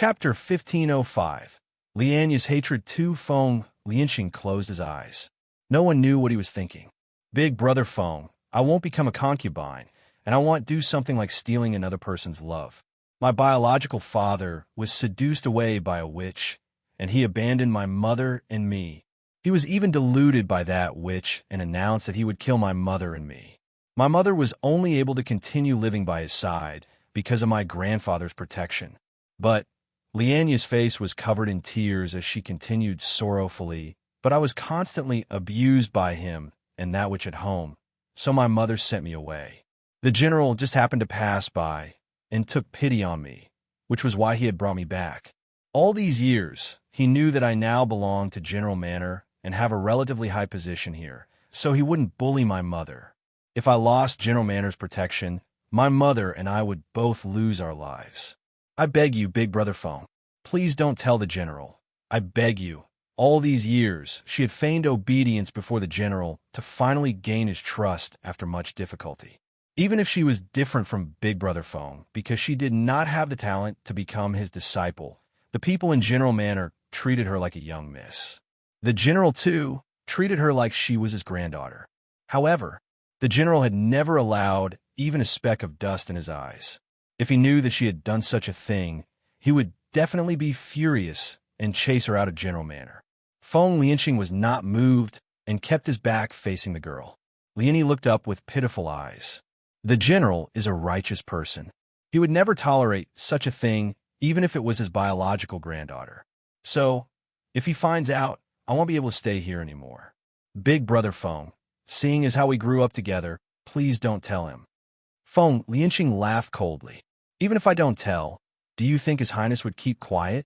Chapter 1505. Lianya's Hatred 2. Feng Lianqing closed his eyes. No one knew what he was thinking. Big brother Feng, I won't become a concubine, and I won't do something like stealing another person's love. My biological father was seduced away by a witch, and he abandoned my mother and me. He was even deluded by that witch and announced that he would kill my mother and me. My mother was only able to continue living by his side because of my grandfather's protection. But Lianya's face was covered in tears as she continued sorrowfully, but I was constantly abused by him and that witch at home, so my mother sent me away. The general just happened to pass by and took pity on me, which was why he had brought me back. All these years, he knew that I now belonged to General Manor and have a relatively high position here, so he wouldn't bully my mother. If I lost General Manor's protection, my mother and I would both lose our lives. I beg you, big brother Feng, please don't tell the general. I beg you. All these years, she had feigned obedience before the general to finally gain his trust after much difficulty. Even if she was different from big brother Feng, because she did not have the talent to become his disciple, the people in General Manor treated her like a young miss. The general, too, treated her like she was his granddaughter. However, the general had never allowed even a speck of dust in his eyes. If he knew that she had done such a thing, he would definitely be furious and chase her out of General Manor. Feng Lianqing was not moved and kept his back facing the girl. Lianyi looked up with pitiful eyes. The general is a righteous person. He would never tolerate such a thing, even if it was his biological granddaughter. So, if he finds out, I won't be able to stay here anymore. Big brother Feng, seeing as how we grew up together, please don't tell him. Feng Lianqing laughed coldly. Even if I don't tell, do you think His Highness would keep quiet?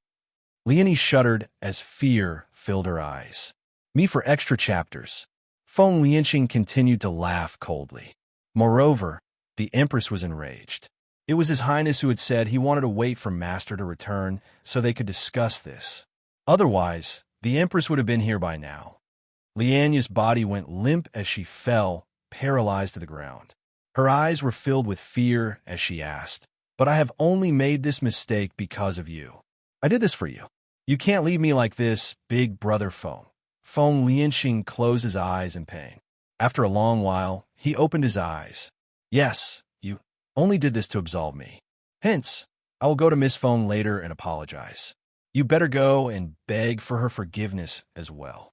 Lianyi shuddered as fear filled her eyes. Me for extra chapters. Feng Lianqing continued to laugh coldly. Moreover, the Empress was enraged. It was His Highness who had said he wanted to wait for Master to return so they could discuss this. Otherwise, the Empress would have been here by now. Lianya's body went limp as she fell, paralyzed to the ground. Her eyes were filled with fear as she asked, "But I have only made this mistake because of you. I did this for you. You can't leave me like this, big brother Feng." Feng Lianqing closed his eyes in pain. After a long while, he opened his eyes. "Yes, you only did this to absolve me. Hence, I will go to Miss Feng later and apologize. You better go and beg for her forgiveness as well.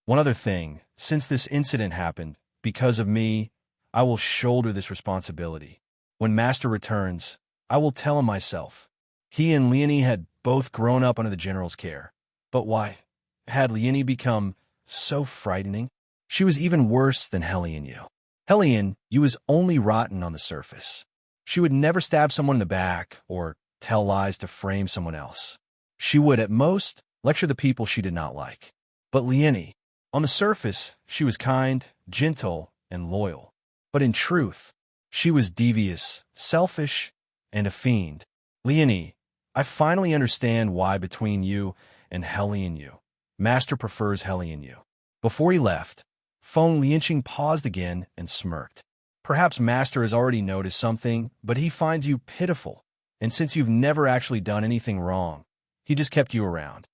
One other thing, since this incident happened, because of me, I will shoulder this responsibility. When Master returns, I will tell him myself." He and Lianyi had both grown up under the general's care. But why had Lianyi become so frightening? She was even worse than Helianyu. Helianyu was only rotten on the surface. She would never stab someone in the back or tell lies to frame someone else. She would, at most, lecture the people she did not like. But Lianyi, on the surface, she was kind, gentle, and loyal. But in truth, she was devious, selfish, and a fiend. Lianyi, I finally understand why between you and Helianyu, Master prefers Helianyu. Before he left, Feng Lianqing paused again and smirked. Perhaps Master has already noticed something, but he finds you pitiful, and since you've never actually done anything wrong, he just kept you around.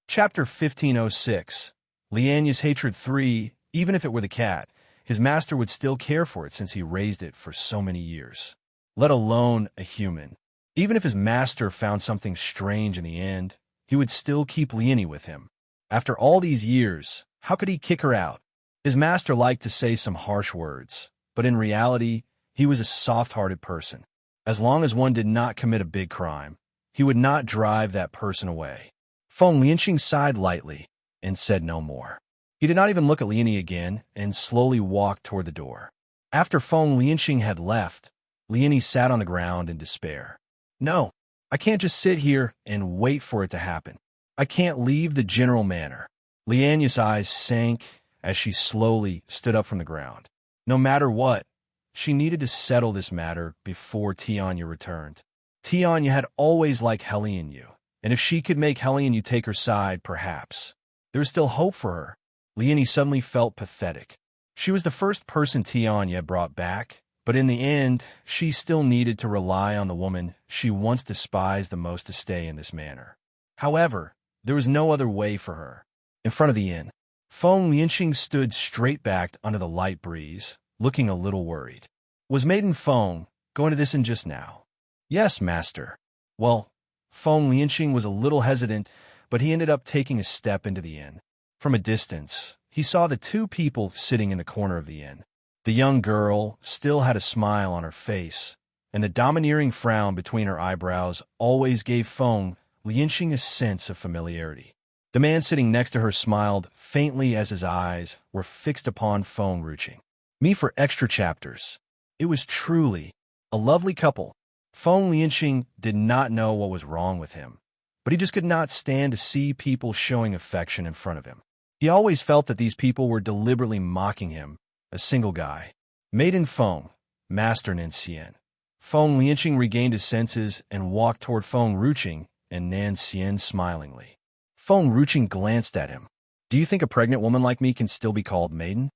Chapter 1506. Lianya's Hatred 3. Even if it were the cat, his master would still care for it since he raised it for so many years. Let alone a human. Even if his master found something strange in the end, he would still keep Lianyi with him. After all these years, how could he kick her out? His master liked to say some harsh words, but in reality, he was a soft-hearted person. As long as one did not commit a big crime, he would not drive that person away. Feng Lianqing sighed lightly and said no more. He did not even look at Lianyi again and slowly walked toward the door. After Feng Lianqing had left, Lianyi sat on the ground in despair. No, I can't just sit here and wait for it to happen. I can't leave the General Manor. Lianya's eyes sank as she slowly stood up from the ground. No matter what, she needed to settle this matter before Tianya returned. Tianya had always liked Helianyu, and if she could make Helianyu take her side, perhaps there was still hope for her. Lianyi suddenly felt pathetic. She was the first person Tianya had brought back, But in the end, she still needed to rely on the woman she once despised the most to stay in this manner. However, there was no other way for her. In front of the inn, Feng Lianqing stood straight-backed under the light breeze, looking a little worried. Was Maiden Feng going to this inn just now? Yes, master. Well, Feng Lianqing was a little hesitant, but he ended up taking a step into the inn. From a distance, he saw the two people sitting in the corner of the inn. The young girl still had a smile on her face, and the domineering frown between her eyebrows always gave Feng Lianqing a sense of familiarity. The man sitting next to her smiled faintly as his eyes were fixed upon Feng Lianqing. Me for extra chapters. It was truly a lovely couple. Feng Lianqing did not know what was wrong with him, but he just could not stand to see people showing affection in front of him. He always felt that these people were deliberately mocking him, a single guy. Maiden Feng, Master Nancian. Feng Lianqing regained his senses and walked toward Feng Lianqing and Nancian smilingly. Feng Lianqing glanced at him. Do you think a pregnant woman like me can still be called maiden?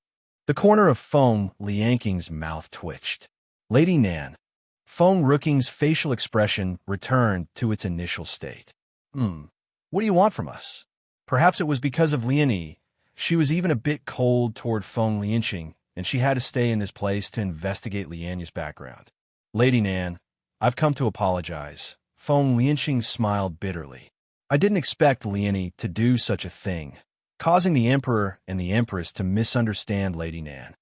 The corner of Feng Lianqing's mouth twitched. Lady Nan. Feng Lianqing's facial expression returned to its initial state. What do you want from us? Perhaps it was because of Liani. She was even a bit cold toward Feng Lianqing, and she had to stay in this place to investigate Liani's background. Lady Nan, I've come to apologize. Feng Lianqing smiled bitterly. I didn't expect Liani to do such a thing, causing the Emperor and the Empress to misunderstand Lady Nan.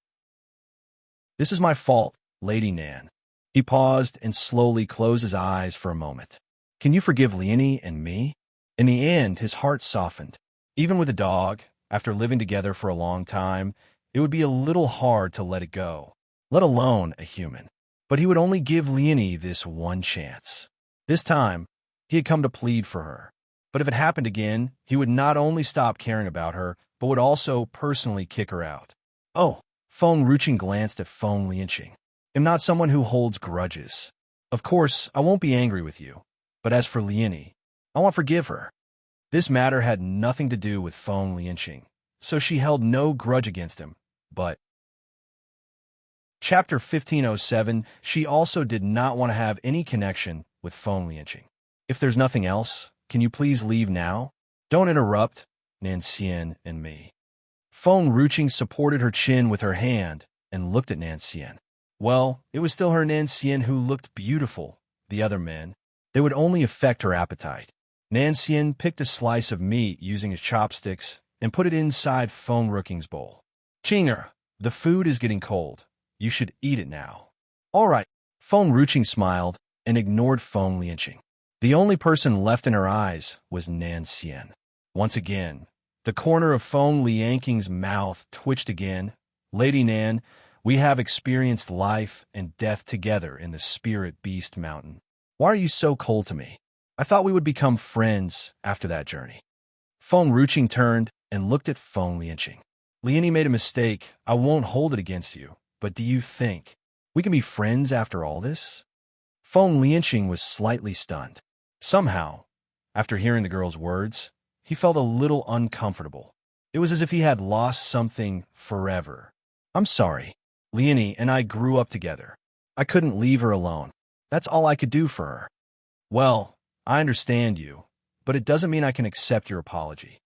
This is my fault, Lady Nan. He paused and slowly closed his eyes for a moment. Can you forgive Liani and me? In the end, his heart softened. Even with a dog, after living together for a long time, it would be a little hard to let it go, let alone a human. But he would only give Liani this one chance. This time, he had come to plead for her. But if it happened again, he would not only stop caring about her, but would also personally kick her out. Oh, Feng Lianqing glanced at Feng Lianqing. I'm not someone who holds grudges. Of course, I won't be angry with you. But as for Liani, I won't forgive her. This matter had nothing to do with Feng Lianqing, so she held no grudge against him, but... Chapter 1507, she also did not want to have any connection with Feng Lianqing. If there's nothing else, can you please leave now? Don't interrupt, Nancian and me. Feng Lianqing supported her chin with her hand and looked at Nancian. Well, it was still her Nancian who looked beautiful. The other men, they would only affect her appetite. Nancian picked a slice of meat using his chopsticks and put it inside Feng Lianqing's bowl. Chinger, the food is getting cold. You should eat it now. All right. Feng Lianqing smiled and ignored Feng Lianqing. The only person left in her eyes was Nancian. Once again, the corner of Feng Lianqing's mouth twitched again. Lady Nan, we have experienced life and death together in the Spirit Beast Mountain. Why are you so cold to me? I thought we would become friends after that journey. Feng Lianqing turned and looked at Feng Lianqing. Liani made a mistake. I won't hold it against you. But do you think we can be friends after all this? Feng Lianqing was slightly stunned. Somehow, after hearing the girl's words, he felt a little uncomfortable. It was as if he had lost something forever. I'm sorry. Liani and I grew up together. I couldn't leave her alone. That's all I could do for her. Well, I understand you, but it doesn't mean I can accept your apology.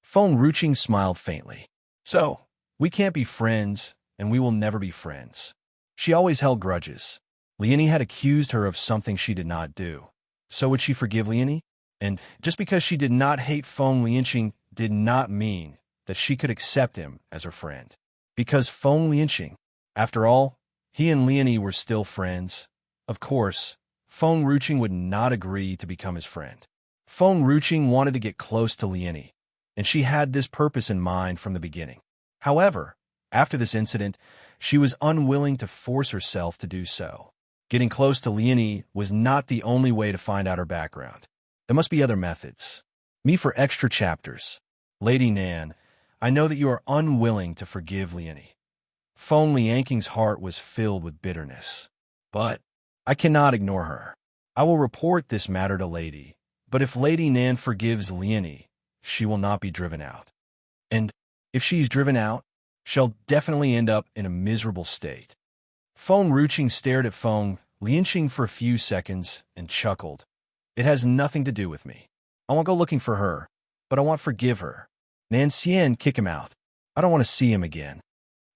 Feng Lianqing smiled faintly. So, we can't be friends, and we will never be friends. She always held grudges. Liani had accused her of something she did not do. So would she forgive Liani? And just because she did not hate Feng Lianqing did not mean that she could accept him as her friend. Because Feng Lianqing, after all, he and Liani were still friends. Of course, Feng Lianqing would not agree to become his friend. Feng Lianqing wanted to get close to Liani, and she had this purpose in mind from the beginning. However, after this incident, she was unwilling to force herself to do so. Getting close to Liani was not the only way to find out her background. There must be other methods. Me for extra chapters. Lady Nan, I know that you are unwilling to forgive Liani. Feng Lianqing's heart was filled with bitterness. But I cannot ignore her. I will report this matter to Lady, but if Lady Nan forgives Liani, she will not be driven out. And if she's driven out, she'll definitely end up in a miserable state. Feng Ruqing stared at Feng Lianqing for a few seconds and chuckled. It has nothing to do with me. I won't go looking for her, but I want to forgive her. Nanxian, kick him out. I don't want to see him again.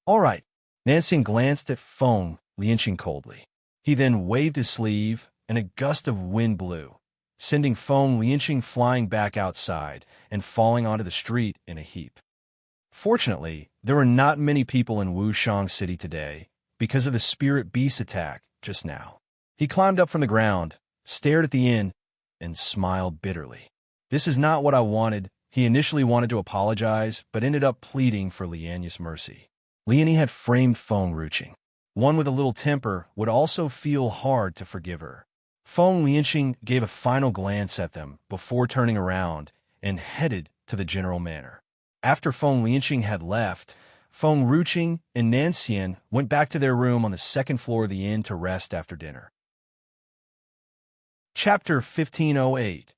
All right. Nanxian glanced at Feng Lianqing coldly. He then waved his sleeve, and a gust of wind blew, sending Feng Lianqing flying back outside and falling onto the street in a heap. Fortunately, there were not many people in Wushang City today because of the spirit beast attack just now. He climbed up from the ground, stared at the inn, and smiled bitterly. This is not what I wanted. He initially wanted to apologize, but ended up pleading for Lianya's mercy. Lianya had framed Feng Ruqing. One with a little temper would also feel hard to forgive her. Feng Lianqing gave a final glance at them before turning around and headed to the general manor. After Feng Lianqing had left, Feng Ruqing and Nanxian went back to their room on the second floor of the inn to rest after dinner. Chapter 1508.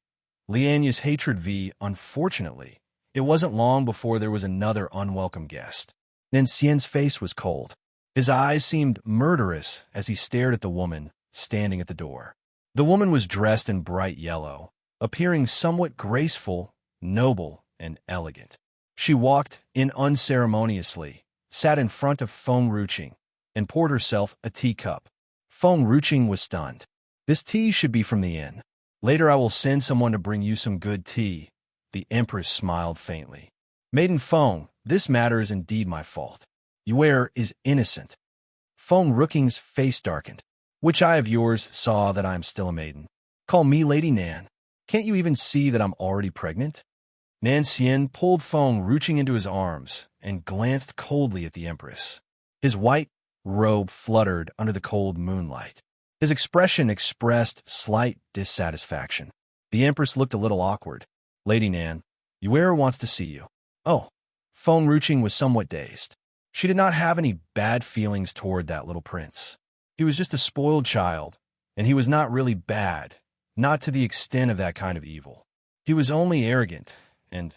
Lianya's hatred v. Unfortunately, it wasn't long before there was another unwelcome guest. Nanxian's face was cold. His eyes seemed murderous as he stared at the woman standing at the door. The woman was dressed in bright yellow, appearing somewhat graceful, noble, and elegant. She walked in unceremoniously, sat in front of Feng Ruqing, and poured herself a teacup. Feng Ruqing was stunned. This tea should be from the inn. Later I will send someone to bring you some good tea. The empress smiled faintly. Maiden Feng, this matter is indeed my fault. Yuer is innocent. Feng Ruqing's face darkened. Which eye of yours saw that I am still a maiden? Call me Lady Nan. Can't you even see that I'm already pregnant? Nanxian pulled Feng Ruqing into his arms and glanced coldly at the empress. His white robe fluttered under the cold moonlight. His expression expressed slight dissatisfaction. The empress looked a little awkward. Lady Nan, Yuer wants to see you. Oh. Feng Ruqing was somewhat dazed. She did not have any bad feelings toward that little prince. He was just a spoiled child, and he was not really bad, not to the extent of that kind of evil. He was only arrogant, and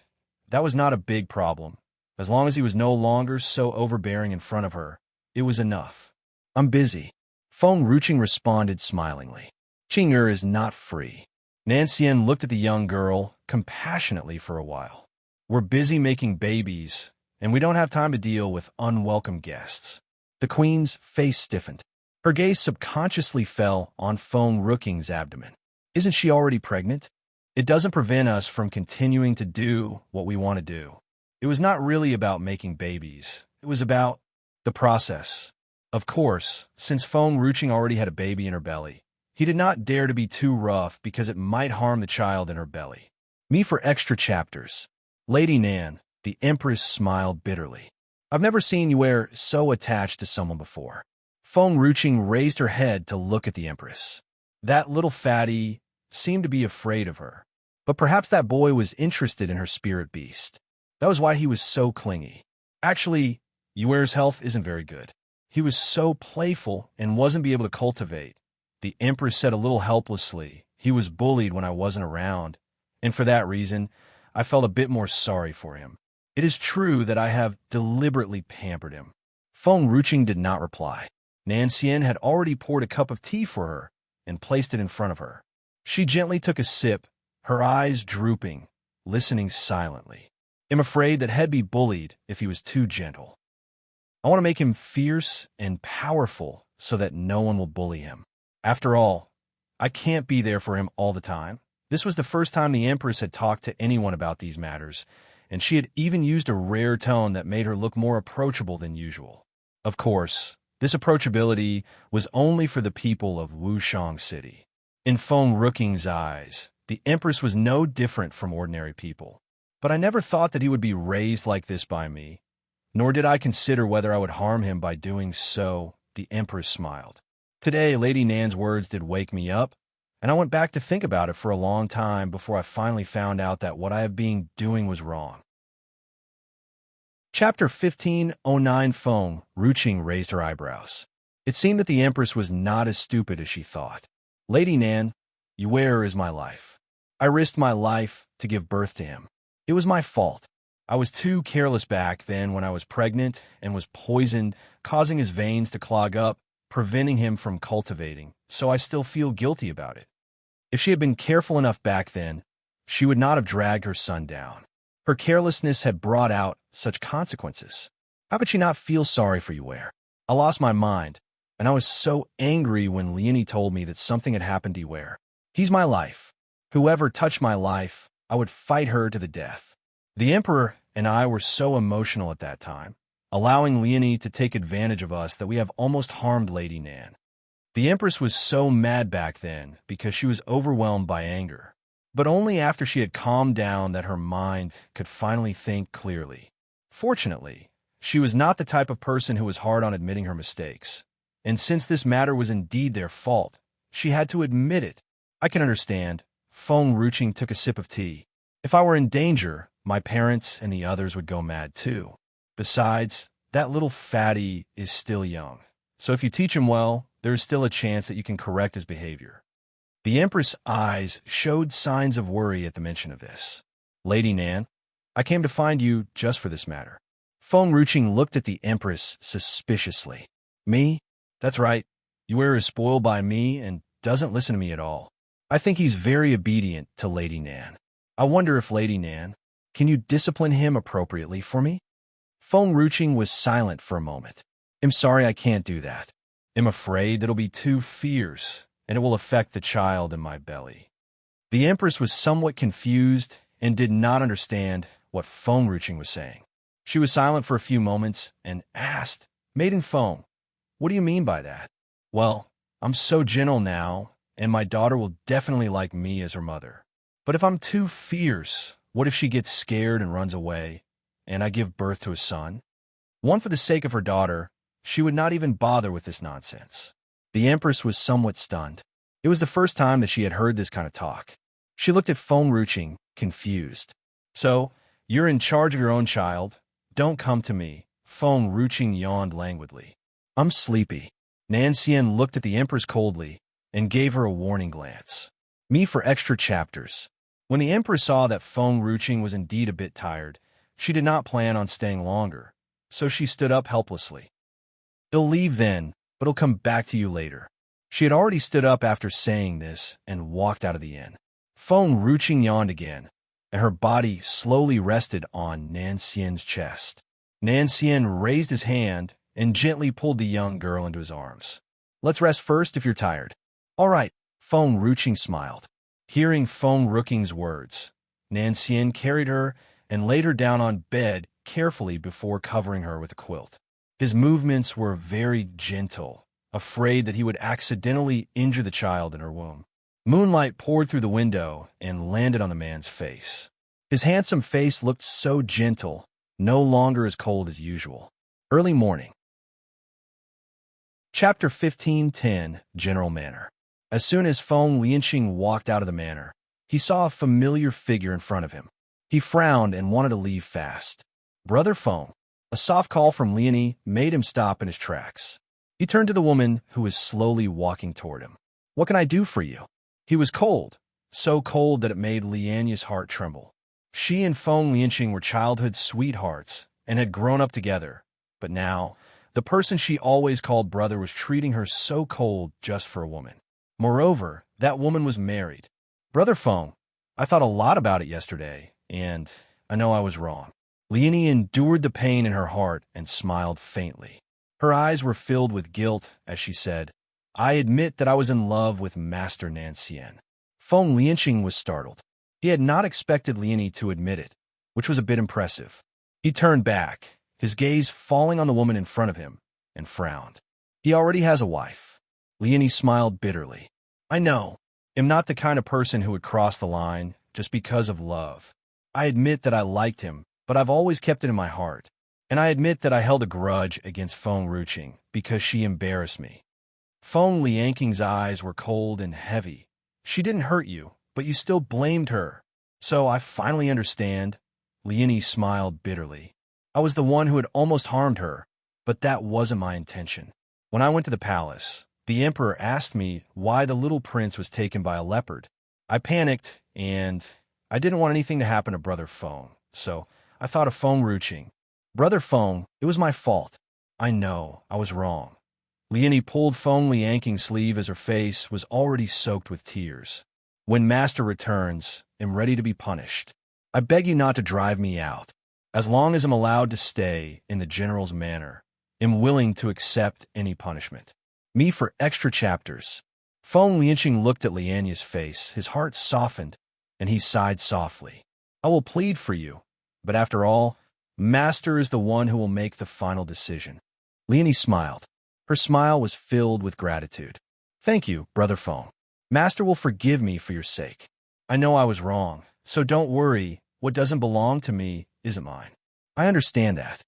that was not a big problem. As long as he was no longer so overbearing in front of her, it was enough. I'm busy. Feng Ruqing responded smilingly. Qing'er is not free. Nanxian looked at the young girl compassionately for a while. We're busy making babies, and we don't have time to deal with unwelcome guests. The queen's face stiffened. Her gaze subconsciously fell on Feng Ruqing's abdomen. Isn't she already pregnant? It doesn't prevent us from continuing to do what we want to do. It was not really about making babies. It was about the process. Of course, since Feng Ruqing already had a baby in her belly, he did not dare to be too rough because it might harm the child in her belly. Me for extra chapters. Lady Nan, the empress smiled bitterly. I've never seen Yuer so attached to someone before. Feng Ruqing raised her head to look at the empress. That little fatty seemed to be afraid of her. But perhaps that boy was interested in her spirit beast. That was why he was so clingy. Actually, Yuer's health isn't very good. He was so playful and wasn't be able to cultivate. The empress said a little helplessly, he was bullied when I wasn't around, and for that reason, I felt a bit more sorry for him. It is true that I have deliberately pampered him. Feng Ruqing did not reply. Nanxian had already poured a cup of tea for her and placed it in front of her. She gently took a sip, her eyes drooping, listening silently. I'm afraid that he'd be bullied if he was too gentle. I want to make him fierce and powerful so that no one will bully him. After all, I can't be there for him all the time. This was the first time the empress had talked to anyone about these matters, and she had even used a rare tone that made her look more approachable than usual. Of course, this approachability was only for the people of Wushang City. In Feng Ruqing's eyes, the empress was no different from ordinary people. But I never thought that he would be raised like this by me, nor did I consider whether I would harm him by doing so. The empress smiled. Today, Lady Nan's words did wake me up, and I went back to think about it for a long time before I finally found out that what I have been doing was wrong. Chapter 1509. Feng Ruqing raised her eyebrows. It seemed that the empress was not as stupid as she thought. Lady Nan, Yuer is my life. I risked my life to give birth to him. It was my fault. I was too careless back then when I was pregnant and was poisoned, causing his veins to clog up preventing him from cultivating, so I still feel guilty about it. If she had been careful enough back then, she would not have dragged her son down. Her carelessness had brought out such consequences. How could she not feel sorry for Yue? I lost my mind, and I was so angry when Liani told me that something had happened to Yue. He's my life. Whoever touched my life, I would fight her to the death. The Emperor and I were so emotional at that time, allowing Liani to take advantage of us that we have almost harmed Lady Nan. The Empress was so mad back then because she was overwhelmed by anger, but only after she had calmed down that her mind could finally think clearly. Fortunately, she was not the type of person who was hard on admitting her mistakes, and since this matter was indeed their fault, she had to admit it. I can understand. Feng Ruqing took a sip of tea. If I were in danger, my parents and the others would go mad too. Besides, that little fatty is still young, so if you teach him well, there is still a chance that you can correct his behavior. The Empress' eyes showed signs of worry at the mention of this. Lady Nan, I came to find you just for this matter. Feng Ruqing looked at the Empress suspiciously. Me? That's right. Yue is spoiled by me and doesn't listen to me at all. I think he's very obedient to Lady Nan. I wonder if Lady Nan, can you discipline him appropriately for me? Feng Ruqing was silent for a moment. I'm sorry I can't do that. I'm afraid that'll be too fierce, and it will affect the child in my belly. The Empress was somewhat confused and did not understand what Feng Ruqing was saying. She was silent for a few moments and asked, Maiden Feng, what do you mean by that? Well, I'm so gentle now, and my daughter will definitely like me as her mother. But if I'm too fierce, what if she gets scared and runs away, and I give birth to a son? One for the sake of her daughter, she would not even bother with this nonsense. The Empress was somewhat stunned. It was the first time that she had heard this kind of talk. She looked at Feng Ruqing, confused. So, you're in charge of your own child. Don't come to me. Feng Ruqing yawned languidly. I'm sleepy. Nan Xian looked at the Empress coldly and gave her a warning glance. Me for extra chapters. When the Empress saw that Feng Ruqing was indeed a bit tired, she did not plan on staying longer, so she stood up helplessly. He'll leave then, but he'll come back to you later. She had already stood up after saying this and walked out of the inn. Feng Ruqing yawned again, and her body slowly rested on Nan Xian's chest. Nan Xian raised his hand and gently pulled the young girl into his arms. Let's rest first if you're tired. All right, Feng Ruqing smiled. Hearing Feng Ruqing's words, Nan Xian carried her and laid her down on bed carefully before covering her with a quilt. His movements were very gentle, afraid that he would accidentally injure the child in her womb. Moonlight poured through the window and landed on the man's face. His handsome face looked so gentle, no longer as cold as usual. Early morning. Chapter 15:10 General Manor. As soon as Feng Lianqing walked out of the manor, he saw a familiar figure in front of him. He frowned and wanted to leave fast. Brother Feng. A soft call from Liani made him stop in his tracks. He turned to the woman who was slowly walking toward him. What can I do for you? He was cold, so cold that it made Liani's heart tremble. She and Feng Lianqing were childhood sweethearts and had grown up together, but now, the person she always called brother was treating her so cold just for a woman. Moreover, that woman was married. Brother Feng, I thought a lot about it yesterday, and I know I was wrong. Liani endured the pain in her heart and smiled faintly. Her eyes were filled with guilt as she said, I admit that I was in love with Master Nan Xian. Feng Lianqing was startled. He had not expected Liani to admit it, which was a bit impressive. He turned back, his gaze falling on the woman in front of him, and frowned. He already has a wife. Liani smiled bitterly. I know. I'm not the kind of person who would cross the line just because of love. I admit that I liked him, but I've always kept it in my heart. And I admit that I held a grudge against Feng Ruqing because she embarrassed me. Feng Lianqing's eyes were cold and heavy. She didn't hurt you, but you still blamed her. So I finally understand. Liani smiled bitterly. I was the one who had almost harmed her, but that wasn't my intention. When I went to the palace, the emperor asked me why the little prince was taken by a leopard. I panicked, and I didn't want anything to happen to Brother Feng, so I thought of Feng Ruqing. Brother Feng, it was my fault. I know, I was wrong. Liani pulled Feng Lianking's sleeve as her face was already soaked with tears. When Master returns, I'm ready to be punished. I beg you not to drive me out. As long as I'm allowed to stay in the General's manor, I'm willing to accept any punishment. Me for extra chapters. Feng Lianqing looked at Lianya's face. His heart softened, and he sighed softly. I will plead for you, but after all, Master is the one who will make the final decision. Liani smiled. Her smile was filled with gratitude. Thank you, Brother Feng. Master will forgive me for your sake. I know I was wrong, so don't worry. What doesn't belong to me isn't mine. I understand that.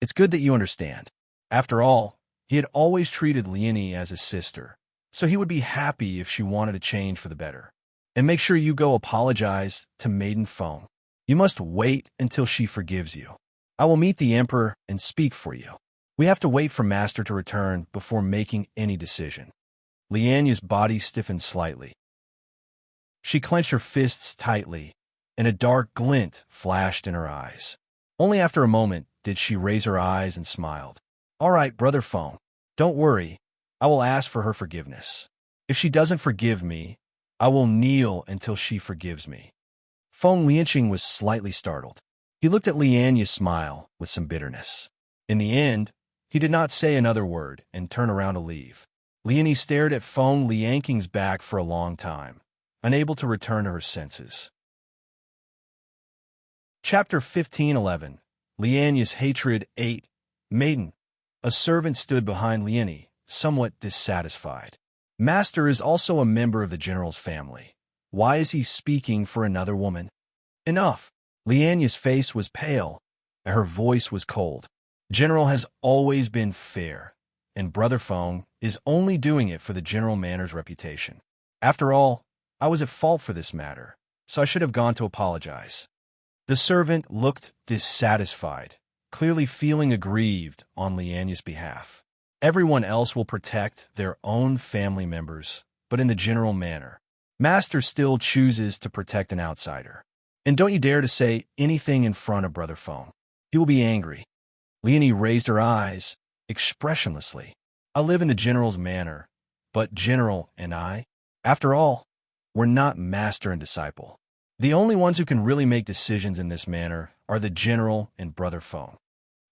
It's good that you understand. After all, he had always treated Liani as his sister, so he would be happy if she wanted to change for the better. And make sure you go apologize to Maiden Feng. You must wait until she forgives you. I will meet the Emperor and speak for you. We have to wait for Master to return before making any decision. Lianya's body stiffened slightly. She clenched her fists tightly, and a dark glint flashed in her eyes. Only after a moment did she raise her eyes and smiled. All right, Brother Feng, don't worry. I will ask for her forgiveness. If she doesn't forgive me, I will kneel until she forgives me. Feng Lianqing was slightly startled. He looked at Lianya's smile with some bitterness. In the end, he did not say another word and turn around to leave. Liani stared at Feng Lianking's back for a long time, unable to return to her senses. Chapter 15:11. Lianya's Hatred 8. Maiden. A servant stood behind Liani, somewhat dissatisfied. Master is also a member of the General's family. Why is he speaking for another woman? Enough. Lianya's face was pale, and her voice was cold. General has always been fair, and Brother Feng is only doing it for the General Manor's reputation. After all, I was at fault for this matter, so I should have gone to apologize. The servant looked dissatisfied, clearly feeling aggrieved on Lianya's behalf. Everyone else will protect their own family members, but in the General Manor, Master still chooses to protect an outsider. And don't you dare to say anything in front of Brother Feng. He will be angry. Liani raised her eyes, expressionlessly. I live in the General's manor, but General and I, after all, we're not master and disciple. The only ones who can really make decisions in this manner are the General and Brother Feng.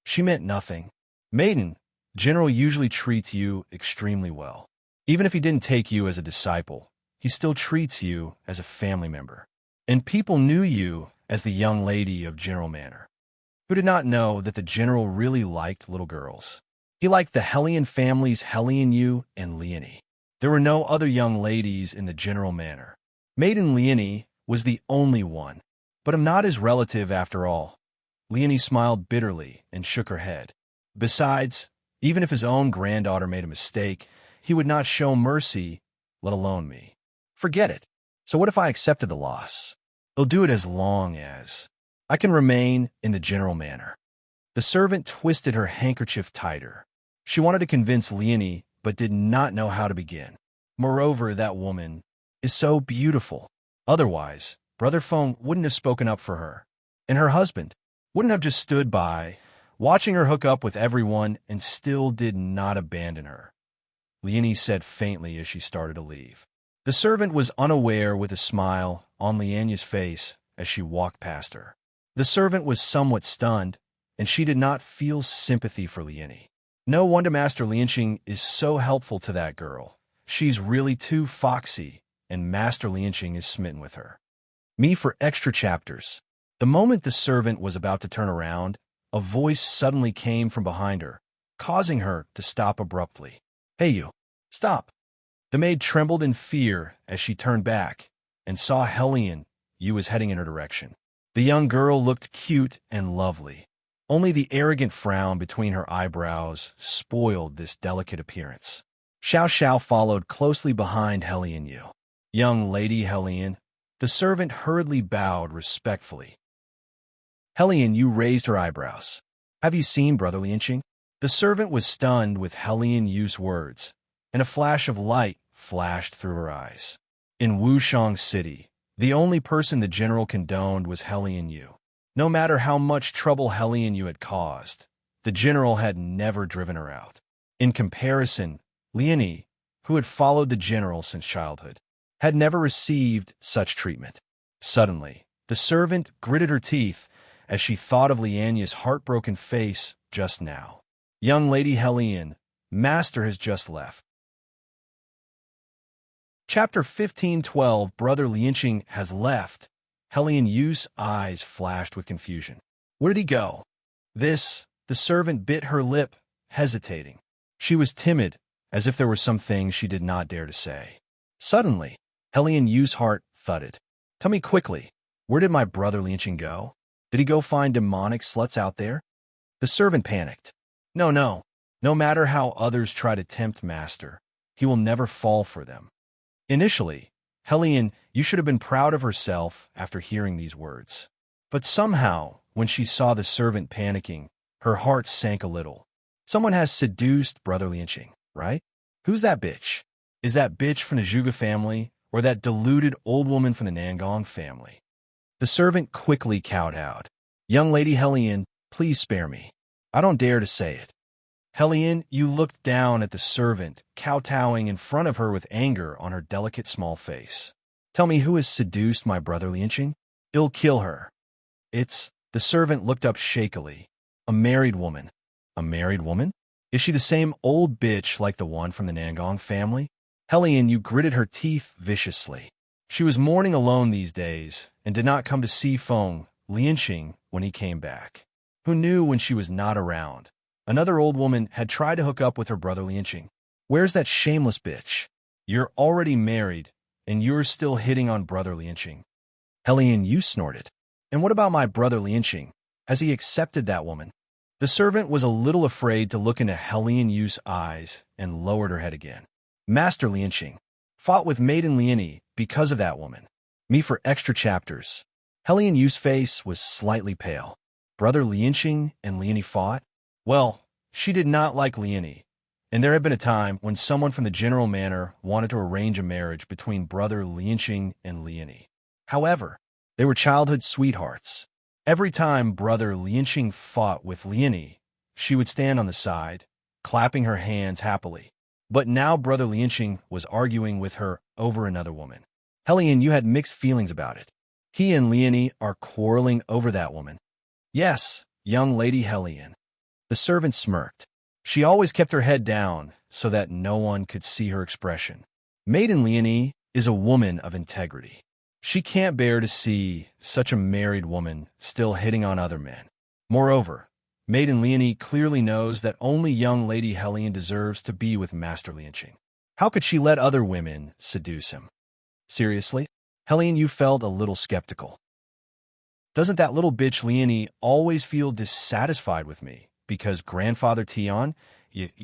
She meant nothing. Maiden, General usually treats you extremely well. Even if he didn't take you as a disciple, he still treats you as a family member. And people knew you as the young lady of General Manor. Who did not know that the General really liked little girls? He liked the Hellion families Hellion Yu and Liani. There were no other young ladies in the General Manor. Maiden Liani was the only one, but I'm not his relative after all. Liani smiled bitterly and shook her head. Besides, even if his own granddaughter made a mistake, he would not show mercy, let alone me. Forget it. So what if I accepted the loss? He'll do it as long as I can remain in the General Manor. The servant twisted her handkerchief tighter. She wanted to convince Liani, but did not know how to begin. Moreover, that woman is so beautiful. Otherwise, Brother Feng wouldn't have spoken up for her. And her husband wouldn't have just stood by, watching her hook up with everyone and still did not abandon her. Liani said faintly as she started to leave. The servant was unaware with a smile on Lianya's face as she walked past her. The servant was somewhat stunned, and she did not feel sympathy for Liani. No wonder Master Lianqing is so helpful to that girl. She's really too foxy, and Master Lianqing is smitten with her. Me for extra chapters. The moment the servant was about to turn around, a voice suddenly came from behind her, causing her to stop abruptly. Hey you, stop. The maid trembled in fear as she turned back and saw Hellion Yu was heading in her direction. The young girl looked cute and lovely. Only the arrogant frown between her eyebrows spoiled this delicate appearance. Xiao Xiao followed closely behind Hellion Yu. Young Lady Hellion, the servant hurriedly bowed respectfully. Hellion Yu raised her eyebrows. Have you seen Brother Lianqing? The servant was stunned with Hellion Yu's words, and a flash of light flashed through her eyes. In Wushang City, the only person the General condoned was Hellion Yu. No matter how much trouble Hellion Yu had caused, the General had never driven her out. In comparison, Liani, who had followed the general since childhood, had never received such treatment. Suddenly, the servant gritted her teeth as she thought of Liania's heartbroken face just now. Young Lady Helene, Master has just left. Chapter 15:12 Brother Lianqing has left. Helene Yu's eyes flashed with confusion. Where did he go? The servant bit her lip, hesitating. She was timid, as if there were some things she did not dare to say. Suddenly, Helene Yu's heart thudded. Tell me quickly, where did my brother Lianqing go? Did he go find demonic sluts out there? The servant panicked. No. No matter how others try to tempt Master, he will never fall for them. Initially, Helene, you should have been proud of herself after hearing these words. But somehow, when she saw the servant panicking, her heart sank a little. Someone has seduced Brother Lianqing, right? Who's that bitch? Is that bitch from the Zhuge family, or that deluded old woman from the Nangong family? The servant quickly kowtowed. Young Lady Helene, please spare me. I don't dare to say it. Helene, you looked down at the servant, kowtowing in front of her with anger on her delicate small face. Tell me who has seduced my brother Lianqing? I'll kill her. The servant looked up shakily. A married woman. A married woman? Is she the same old bitch like the one from the Nangong family? Helene, you gritted her teeth viciously. She was mourning alone these days and did not come to see Feng Lianqing when he came back. Who knew when she was not around? Another old woman had tried to hook up with her brother Lianqing. Where's that shameless bitch? You're already married, and you're still hitting on brother Lianqing. Helene, you snorted. And what about my brother Lianqing? Has he accepted that woman? The servant was a little afraid to look into Helene Yu's eyes and lowered her head again. Master Lianqing fought with Maiden Liani because of that woman. Me for extra chapters. Helene Yu's face was slightly pale. Brother Lianqing and Liani fought? Well, she did not like Liani, and there had been a time when someone from the general manor wanted to arrange a marriage between brother Lianqing and Liani. However, they were childhood sweethearts. Every time brother Lianqing fought with Liani, she would stand on the side, clapping her hands happily. But now brother Lianqing was arguing with her over another woman. Helene, you had mixed feelings about it. He and Liani are quarreling over that woman. Yes, young Lady Helene. The servant smirked. She always kept her head down so that no one could see her expression. Maiden Liani is a woman of integrity. She can't bear to see such a married woman still hitting on other men. Moreover, Maiden Liani clearly knows that only young Lady Helene deserves to be with Master Lianqing. How could she let other women seduce him? Seriously? Helene, you felt a little skeptical. Doesn't that little bitch Liani always feel dissatisfied with me because Grandfather Tian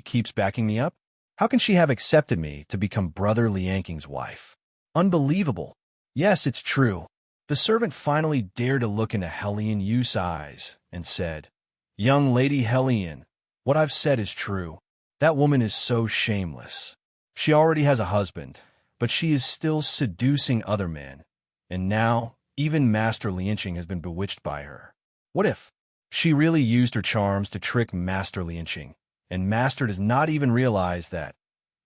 keeps backing me up? How can she have accepted me to become Brother Lianqing's wife? Unbelievable. Yes, it's true. The servant finally dared to look into Helene Yu's eyes and said, Young Lady Helene, what I've said is true. That woman is so shameless. She already has a husband, but she is still seducing other men, and now even Master Lianqing has been bewitched by her. What if she really used her charms to trick Master Lianqing, and Master does not even realize that?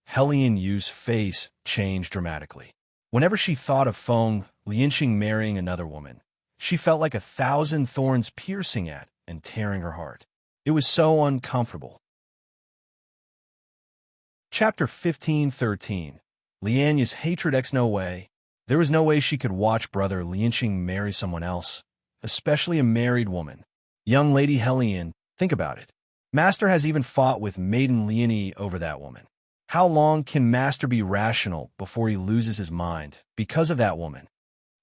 Helene Yu's face changed dramatically. Whenever she thought of Feng Lianqing marrying another woman, she felt like 1,000 thorns piercing at and tearing her heart. It was so uncomfortable. Chapter 15:13 Liania's hatred x no way. There was no way she could watch brother Lianqing marry someone else, especially a married woman. Young Lady Helene, think about it. Master has even fought with Maiden Liani over that woman. How long can Master be rational before he loses his mind because of that woman?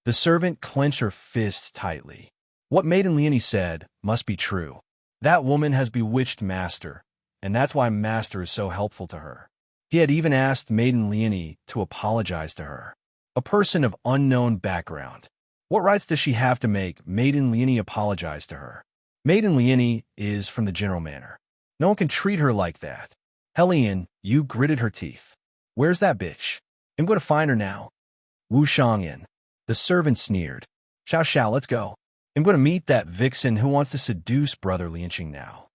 The servant clenched her fists tightly. What Maiden Liani said must be true. That woman has bewitched Master, and that's why Master is so helpful to her. He had even asked Maiden Liani to apologize to her. A person of unknown background. What rights does she have to make Maiden Liani apologize to her? Maiden Liani is from the general manor. No one can treat her like that. Helene, you gritted her teeth. Where's that bitch? I'm going to find her now. Wu Shangyan. The servant sneered. Xiao, let's go. I'm going to meet that vixen who wants to seduce brother Lianqing now.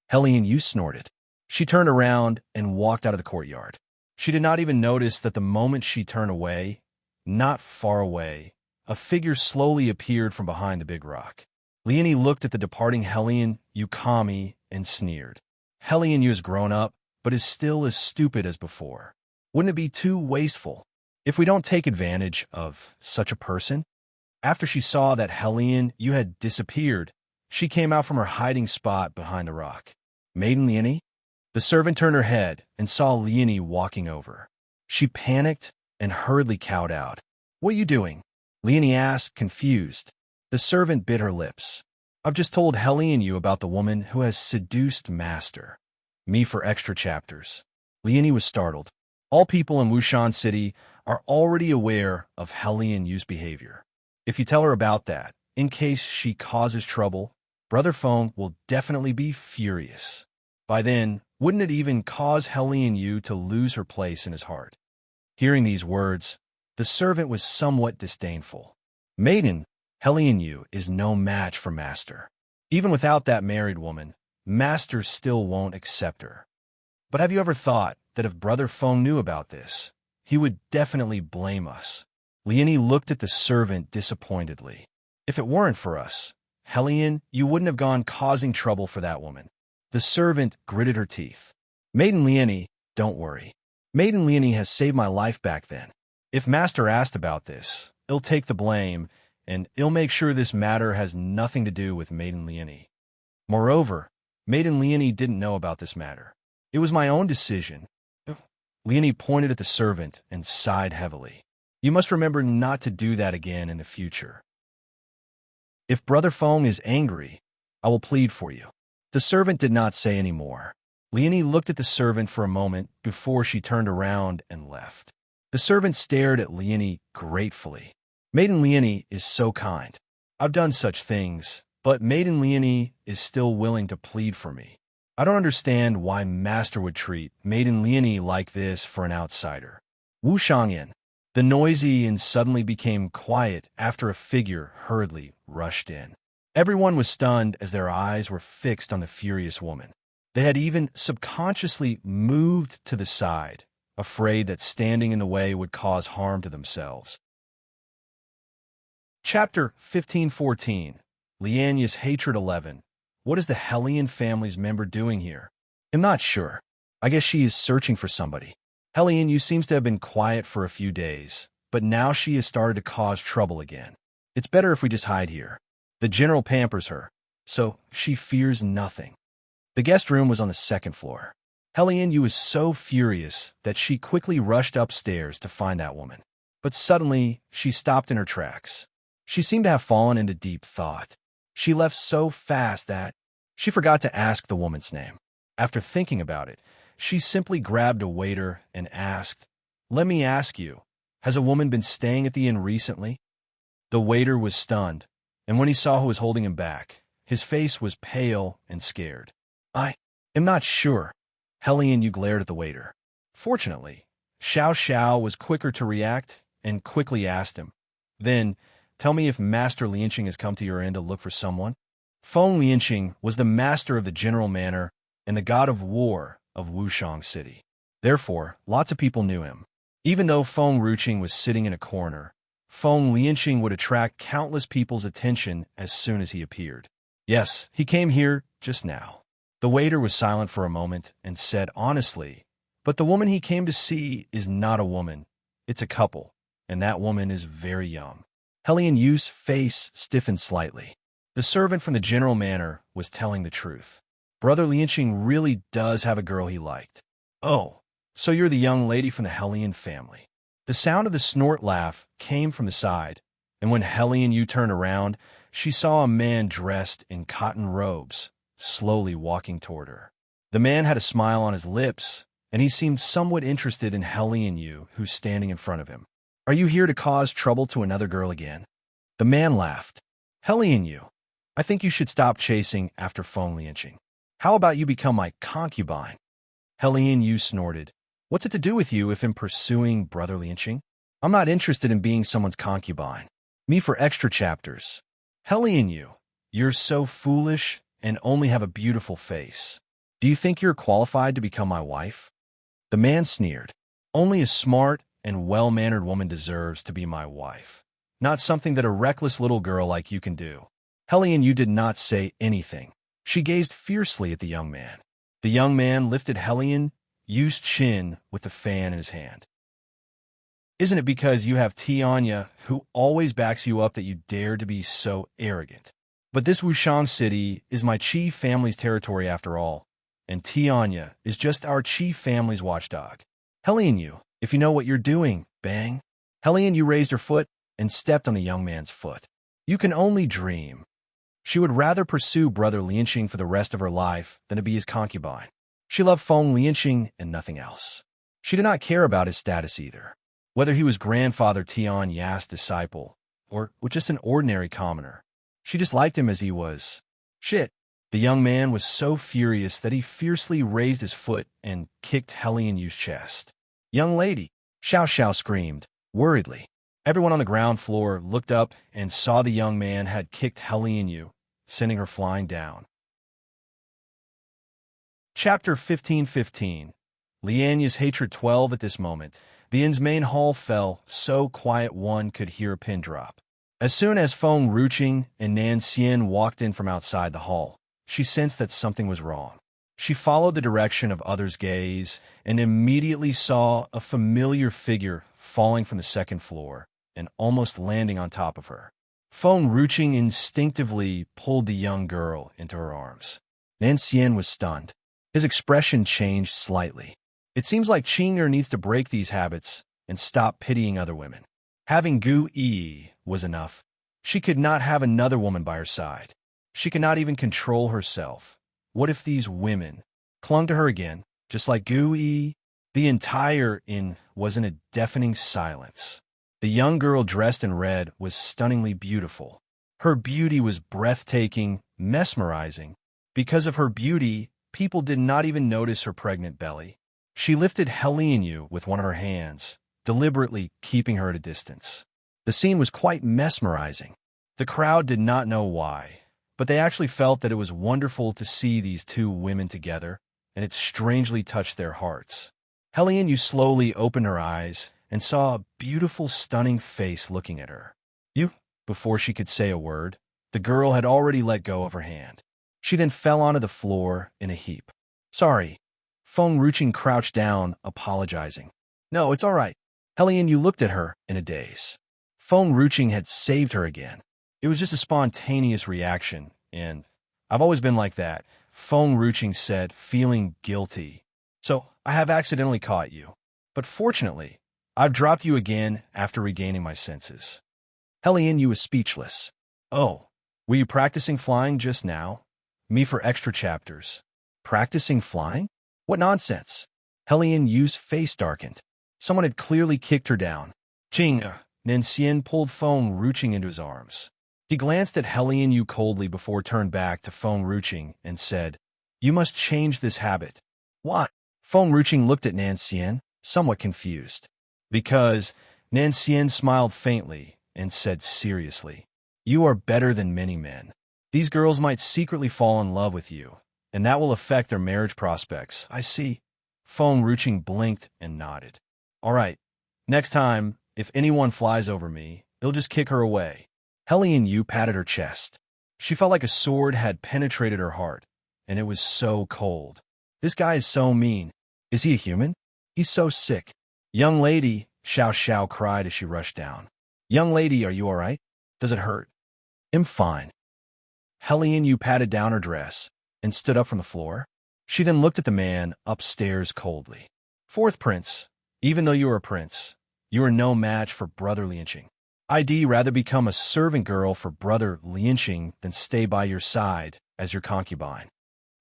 Helene, you snorted. She turned around and walked out of the courtyard. She did not even notice that the moment she turned away, not far away, a figure slowly appeared from behind the big rock. Leonie looked at the departing Hellion Yukami and sneered. Hellion Yu has grown up, but is still as stupid as before. Wouldn't it be too wasteful if we don't take advantage of such a person? After she saw that Hellion Yu had disappeared, she came out from her hiding spot behind a rock. Maiden Leonie? The servant turned her head and saw Leonie walking over. She panicked and hurriedly cowed out. "What are you doing?" Leonie asked, confused. The servant bit her lips. "I've just told Hellion Yu about the woman who has seduced Master. Me for extra chapters." Leonie was startled. All people in Wushan City are already aware of Hellion Yu's behavior. If you tell her about that, in case she causes trouble, Brother Feng will definitely be furious. By then, wouldn't it even cause Hellion Yu to lose her place in his heart? Hearing these words, the servant was somewhat disdainful. "Maiden, Hellion Yu is no match for Master. Even without that married woman, Master still won't accept her. But have you ever thought that if Brother Feng knew about this, he would definitely blame us?" Leonie looked at the servant disappointedly. "If it weren't for us, Hellion, you wouldn't have gone causing trouble for that woman." The servant gritted her teeth. "Maiden Leonie, don't worry. Maiden Leonie has saved my life back then. If Master asked about this, he'll take the blame, and he'll make sure this matter has nothing to do with Maiden Leonie. Moreover, Maiden Leonie didn't know about this matter. It was my own decision." Leonie pointed at the servant and sighed heavily. "You must remember not to do that again in the future. If Brother Feng is angry, I will plead for you." The servant did not say any more. Leonie looked at the servant for a moment before she turned around and left. The servant stared at Leonie gratefully. "Maiden Leonie is so kind. I've done such things, but Maiden Leonie is still willing to plead for me. I don't understand why Master would treat Maiden Leonie like this for an outsider." Wu Shangyan. The noisy inn suddenly became quiet after a figure hurriedly rushed in. Everyone was stunned as their eyes were fixed on the furious woman. They had even subconsciously moved to the side, afraid that standing in the way would cause harm to themselves. Chapter 1514. Lianya's Hatred 11. What is the Hellion family's member doing here? I'm not sure. I guess she is searching for somebody. Hellion Yu seems to have been quiet for a few days, but now she has started to cause trouble again. It's better if we just hide here. The general pampers her, so she fears nothing. The guest room was on the second floor. Hellion Yu was so furious that she quickly rushed upstairs to find that woman. But suddenly, she stopped in her tracks. She seemed to have fallen into deep thought. She left so fast that she forgot to ask the woman's name. After thinking about it, she simply grabbed a waiter and asked, "Let me ask you, has a woman been staying at the inn recently?" The waiter was stunned, and when he saw who was holding him back, his face was pale and scared. "I am not sure." Hellion Yu glared at the waiter. Fortunately, Xiao Xiao was quicker to react and quickly asked him, "Then, tell me if Master Lianqing has come to your inn to look for someone?" Feng Lianqing was the master of the general manor and the god of war of Wushang City. Therefore, lots of people knew him. Even though Feng Ruqing was sitting in a corner, Feng Lianqing would attract countless people's attention as soon as he appeared. "Yes, he came here just now." The waiter was silent for a moment and said honestly, "But the woman he came to see is not a woman. It's a couple, and that woman is very young." Hellion Yu's face stiffened slightly. The servant from the general manor was telling the truth. Brother Lianqing really does have a girl he liked. "Oh, so you're the young lady from the Hellion family." The sound of the snort laugh came from the side, and when Hellion Yu turned around, she saw a man dressed in cotton robes, slowly walking toward her. The man had a smile on his lips, and he seemed somewhat interested in Hellion Yu, who's standing in front of him. "Are you here to cause trouble to another girl again?" The man laughed. "Hellion Yu, I think you should stop chasing after Feng Lianqing. How about you become my concubine?" Hellion Yu snorted. "What's it to do with you if I'm pursuing Brother Lianqing? I'm not interested in being someone's concubine. Me for extra chapters." "Hellion Yu, you're so foolish and only have a beautiful face. Do you think you're qualified to become my wife?" The man sneered. Only a smart and well-mannered woman deserves to be my wife, not something that a reckless little girl like you can do. Helion Yu did not say anything. She gazed fiercely at the young man. The young man lifted Helion Yu's chin with the fan in his hand. Isn't it because you have Tianya, who always backs you up, that you dare to be so arrogant? But this Wushang city is my chief family's territory after all, and Tianya is just our chief family's watchdog. Helion Yu, if you know what you're doing, bang. Helion Yu raised her foot and stepped on the young man's foot. You can only dream. She would rather pursue Brother Lianqing for the rest of her life than to be his concubine. She loved Feng Lianqing and nothing else. She did not care about his status either, whether he was grandfather Tian Ya's disciple or just an ordinary commoner. She just liked him as he was. Shit. The young man was so furious that he fiercely raised his foot and kicked Helion Yu's chest. Young lady, Xiao Xiao screamed, worriedly. Everyone on the ground floor looked up and saw the young man had kicked Helion Yu, sending her flying down. Chapter 15:15. Lianya's hatred 12. At this moment, the inn's main hall fell so quiet one could hear a pin drop. As soon as Feng Ruqing and Nan Xian walked in from outside the hall, she sensed that something was wrong. She followed the direction of others' gaze and immediately saw a familiar figure falling from the second floor and almost landing on top of her. Feng Ruqing instinctively pulled the young girl into her arms. Nan Xian was stunned. His expression changed slightly. It seems like Qing'er needs to break these habits and stop pitying other women. Having Gu Yi was enough. She could not have another woman by her side. She could not even control herself. What if these women clung to her again, just like Gu Yi? The entire inn was in a deafening silence. The young girl dressed in red was stunningly beautiful. Her beauty was breathtaking, mesmerizing. Because of her beauty, people did not even notice her pregnant belly. She lifted Helion Yu with one of her hands, deliberately keeping her at a distance. The scene was quite mesmerizing. The crowd did not know why, but they actually felt that it was wonderful to see these two women together, and it strangely touched their hearts. Helion Yu slowly opened her eyes and saw a beautiful, stunning face looking at her. You, before she could say a word, the girl had already let go of her hand. She then fell onto the floor in a heap. Sorry. Feng Ruqing crouched down, apologizing. No, it's all right. Helion Yu looked at her in a daze. Feng Ruqing had saved her again. It was just a spontaneous reaction, and I've always been like that, Feng Ruqing said, feeling guilty. So, I have accidentally caught you. But fortunately, I've dropped you again after regaining my senses. Helion Yu was speechless. Oh, were you practicing flying just now? Me for extra chapters. Practicing flying? What nonsense. Helion Yu's face darkened. Someone had clearly kicked her down. Nan Xian pulled Feng Ruqing into his arms. He glanced at Helion Yu coldly before turned back to Feng Ruqing and said, You must change this habit. Why? Feng Ruqing looked at Nan Xian, somewhat confused. Because Nan Xian smiled faintly and said seriously, You are better than many men. These girls might secretly fall in love with you, and that will affect their marriage prospects. I see. Feng Ruqing blinked and nodded. All right. Next time, if anyone flies over me, they'll just kick her away. Helion Yu patted her chest. She felt like a sword had penetrated her heart, and it was so cold. This guy is so mean. Is he a human? He's so sick. Young lady, Xiao Xiao cried as she rushed down. Young lady, are you all right? Does it hurt? I'm fine. Helion Yu patted down her dress and stood up from the floor. She then looked at the man upstairs coldly. Fourth prince, even though you are a prince, you are no match for Brother Lianqing. I'd rather become a servant girl for Brother Lianqing than stay by your side as your concubine.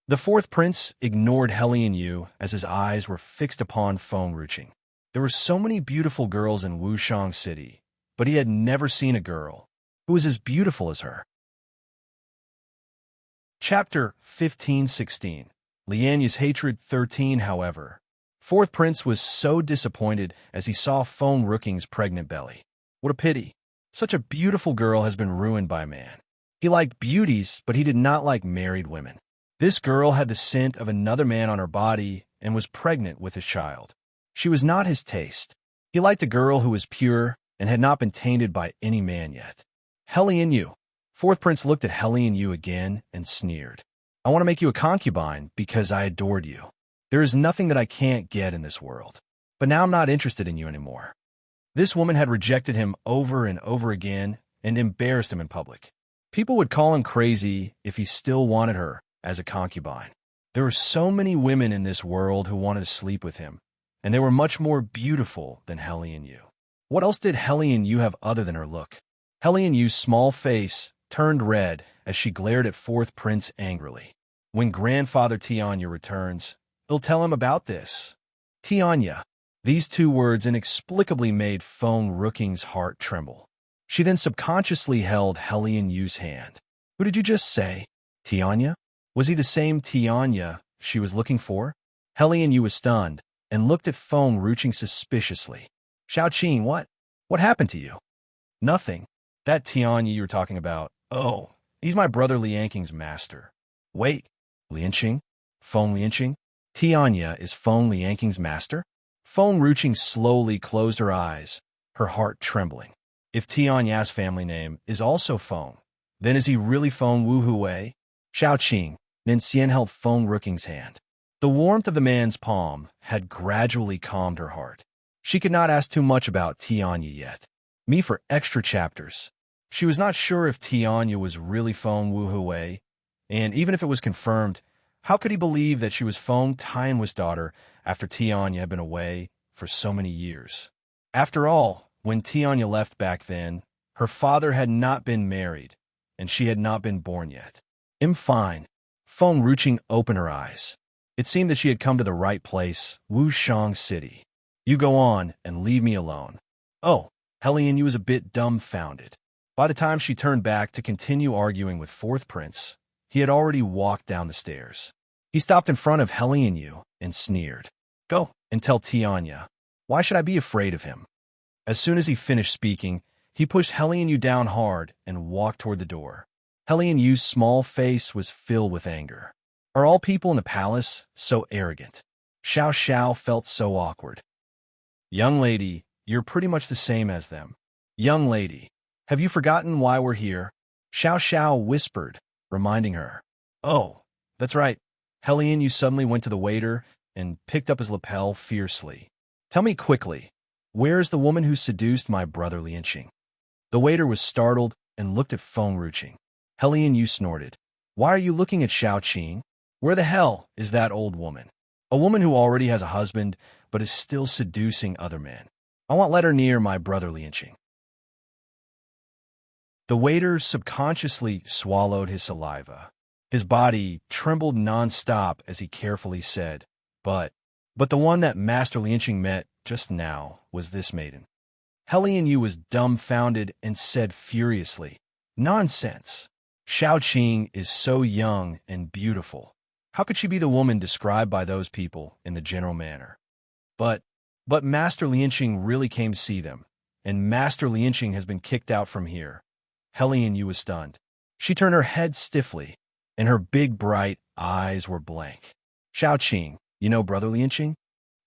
The fourth prince ignored Helion Yu as his eyes were fixed upon Feng Ruqing. There were so many beautiful girls in Wushang City, but he had never seen a girl who was as beautiful as her. Chapter 15:16. Lianya's hatred 13. However, fourth prince was so disappointed as he saw Feng Ruqing's pregnant belly. What a pity. Such a beautiful girl has been ruined by man. He liked beauties, but he did not like married women. This girl had the scent of another man on her body and was pregnant with his child. She was not his taste. He liked a girl who was pure and had not been tainted by any man yet. Hellion Yu. Fourth Prince looked at Hellion Yu again and sneered. I want to make you a concubine because I adored you. There is nothing that I can't get in this world. But now I'm not interested in you anymore. This woman had rejected him over and over again and embarrassed him in public. People would call him crazy if he still wanted her as a concubine. There were so many women in this world who wanted to sleep with him, and they were much more beautiful than Hellion Yu. What else did Hellion Yu have other than her look? Hellion Yu's small face turned red as she glared at Fourth Prince angrily. When Grandfather Tianya returns, he'll tell him about this. Tianya. These two words inexplicably made Feng Rooking's heart tremble. She then subconsciously held Hellion Yu's hand. Who did you just say? Tianya? Was he the same Tianya she was looking for? Hellion Yu was stunned and looked at Feng Rooking suspiciously. Xiaoqing, what? What happened to you? Nothing. That Tianya you were talking about. Oh, he's my brother Lianking's master. Wait, Lianqing? Feng Lianqing? Tianya is Feng Lianking's master? Feng Rooking slowly closed her eyes, her heart trembling. If Tianya's family name is also Feng, then is he really Feng Wuhui? Xiaoqing, Nincian held Feng Rooking's hand. The warmth of the man's palm had gradually calmed her heart. She could not ask too much about Tianya yet. Me for extra chapters. She was not sure if Tianya was really Feng Wuhui, and even if it was confirmed, how could he believe that she was Feng Tianhua's daughter after Tianya had been away for so many years? After all, when Tianya left back then, her father had not been married, and she had not been born yet. Fine. Feng Rooking opened her eyes. It seemed that she had come to the right place, Wushang City. You go on and leave me alone. Oh, Hellion Yu was a bit dumbfounded. By the time she turned back to continue arguing with Fourth Prince, he had already walked down the stairs. He stopped in front of Hellion Yu and sneered. Go and tell Tianya. Why should I be afraid of him? As soon as he finished speaking, he pushed Hellion Yu down hard and walked toward the door. Hellion Yu's small face was filled with anger. Are all people in the palace so arrogant? Xiao Xiao felt so awkward. Young lady, you're pretty much the same as them. Young lady, have you forgotten why we're here? Xiao Xiao whispered, reminding her. Oh, that's right. Hellion Yu suddenly went to the waiter and picked up his lapel fiercely. Tell me quickly, where is the woman who seduced my brother Lianqing? The waiter was startled and looked at Feng Rooking. Hellion Yu snorted. Why are you looking at Xiaoqing? Where the hell is that old woman? A woman who already has a husband but is still seducing other men. I won't let her near my brother Lianqing. The waiter subconsciously swallowed his saliva. His body trembled non-stop as he carefully said, But the one that Master Lianqing met just now was this maiden. Hellion Yu was dumbfounded and said furiously, Nonsense! Xiaoqing is so young and beautiful. How could she be the woman described by those people in the general manner? But Master Lianqing really came to see them, and Master Lianqing has been kicked out from here. Hellion Yu was stunned. She turned her head stiffly, and her big bright eyes were blank. Xiaoqing, you know brother Lianqing?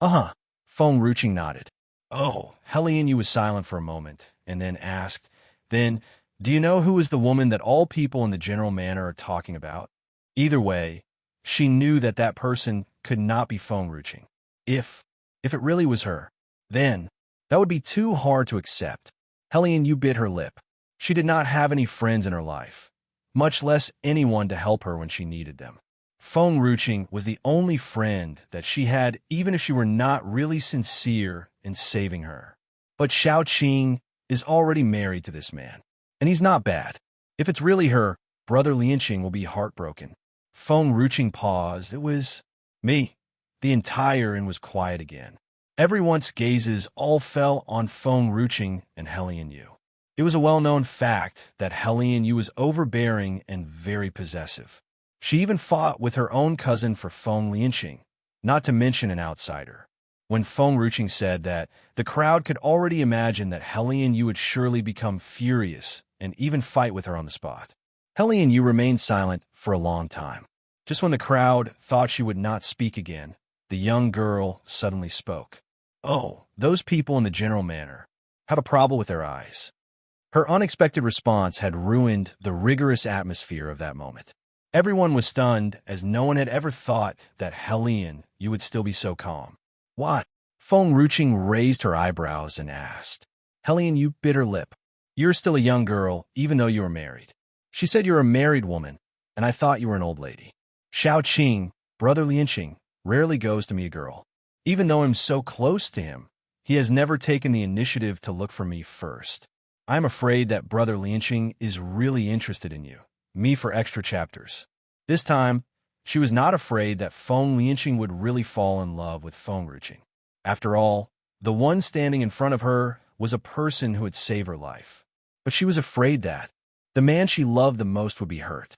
Uh-huh. Feng Rooking nodded. Oh, Hellion Yu was silent for a moment, and then asked, Then, do you know who is the woman that all people in the general manner are talking about? Either way, she knew that that person could not be Feng Rooking. If it really was her, then that would be too hard to accept. Hellion Yu bit her lip. She did not have any friends in her life, much less anyone to help her when she needed them. Feng Rooking was the only friend that she had, even if she were not really sincere in saving her. But Xiaoqing is already married to this man, and he's not bad. If it's really her, brother Lianqing will be heartbroken. Feng Rooking paused. It was me. The entire inn was quiet again. Everyone's gazes all fell on Feng Rooking and Hellion Yu. It was a well-known fact that Hellion Yu was overbearing and very possessive. She even fought with her own cousin for Feng Lianqing, not to mention an outsider. When Feng Rooking said that, the crowd could already imagine that Hellion Yu would surely become furious and even fight with her on the spot. Hellion Yu remained silent for a long time. Just when the crowd thought she would not speak again, the young girl suddenly spoke. Oh, those people in the general manner have a problem with their eyes. Her unexpected response had ruined the rigorous atmosphere of that moment. Everyone was stunned, as no one had ever thought that Helene, you would still be so calm. What? Feng Ruching raised her eyebrows and asked. Helene, you bit her lip. You're still a young girl, even though you are married. She said you're a married woman, and I thought you were an old lady. Xiao Qing, brother Lianqing, rarely goes to me a girl. Even though I'm so close to him, he has never taken the initiative to look for me first. I'm afraid that brother Lianqing is really interested in you, me for extra chapters. This time, she was not afraid that Feng Lianqing would really fall in love with Feng Ruching. After all, the one standing in front of her was a person who would save her life. But she was afraid that the man she loved the most would be hurt.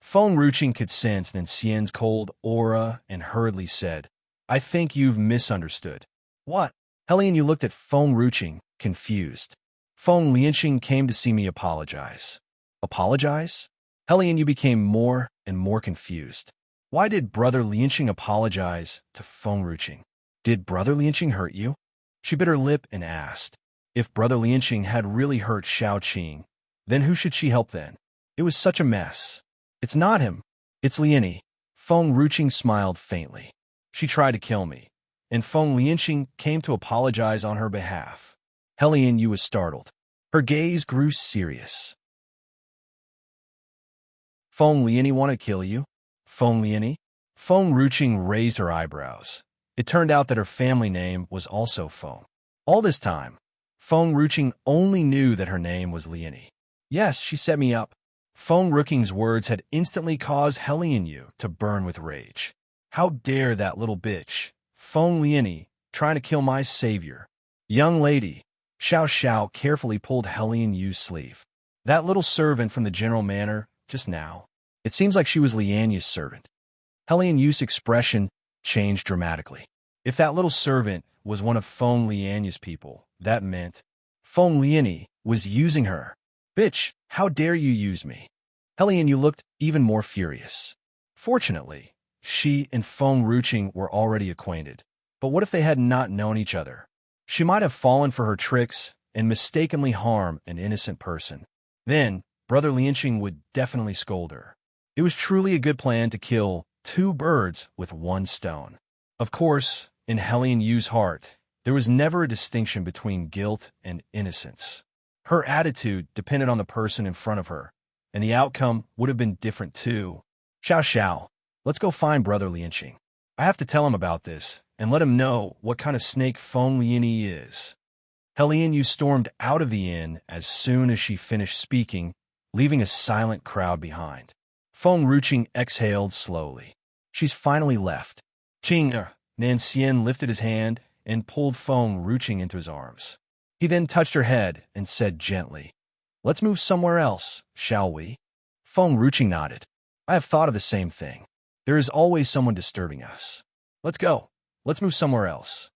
Feng Ruching could sense Nanxian's cold aura and hurriedly said, I think you've misunderstood. What? Helene, you looked at Feng Ruching, confused. Feng Lianqing came to see me apologize. Apologize? Helene, you became more and more confused. Why did brother Lianqing apologize to Feng Ruching? Did brother Lianqing hurt you? She bit her lip and asked. If brother Lianqing had really hurt Xiao Qing, then who should she help then? It was such a mess. It's not him. It's Lianyi. Feng Ruching smiled faintly. She tried to kill me, and Feng Lianqing came to apologize on her behalf. Helene Yu was startled. Her gaze grew serious. Feng Lianyi want to kill you? Feng Lianyi? Feng Ruching raised her eyebrows. It turned out that her family name was also Feng. All this time, Feng Ruching only knew that her name was Lianyi. Yes, she set me up. Feng Ruching's words had instantly caused Helene Yu to burn with rage. How dare that little bitch, Feng Lianyi, trying to kill my savior? Young lady, Xiao Xiao carefully pulled Helene Yu's sleeve. That little servant from the general manor, just now. It seems like she was Lianyi's servant. Helene Yu's expression changed dramatically. If that little servant was one of Feng Lianyi's people, that meant Feng Lianyi was using her. Bitch, how dare you use me? Helene Yu looked even more furious. Fortunately, she and Feng Ruching were already acquainted. But what if they had not known each other? She might have fallen for her tricks and mistakenly harm an innocent person. Then, brother Lianqing would definitely scold her. It was truly a good plan to kill two birds with one stone. Of course, in Helene Yu's heart, there was never a distinction between guilt and innocence. Her attitude depended on the person in front of her, and the outcome would have been different too. Xiao Xiao, let's go find brother Lianqing. I have to tell him about this, and let him know what kind of snake Feng Lianyi is. Helene Yu stormed out of the inn as soon as she finished speaking, leaving a silent crowd behind. Feng Ruching exhaled slowly. She's finally left. Nanxian lifted his hand and pulled Feng Ruching into his arms. He then touched her head and said gently, Let's move somewhere else, shall we? Feng Ruching nodded. I have thought of the same thing. There is always someone disturbing us. Let's go. Let's move somewhere else.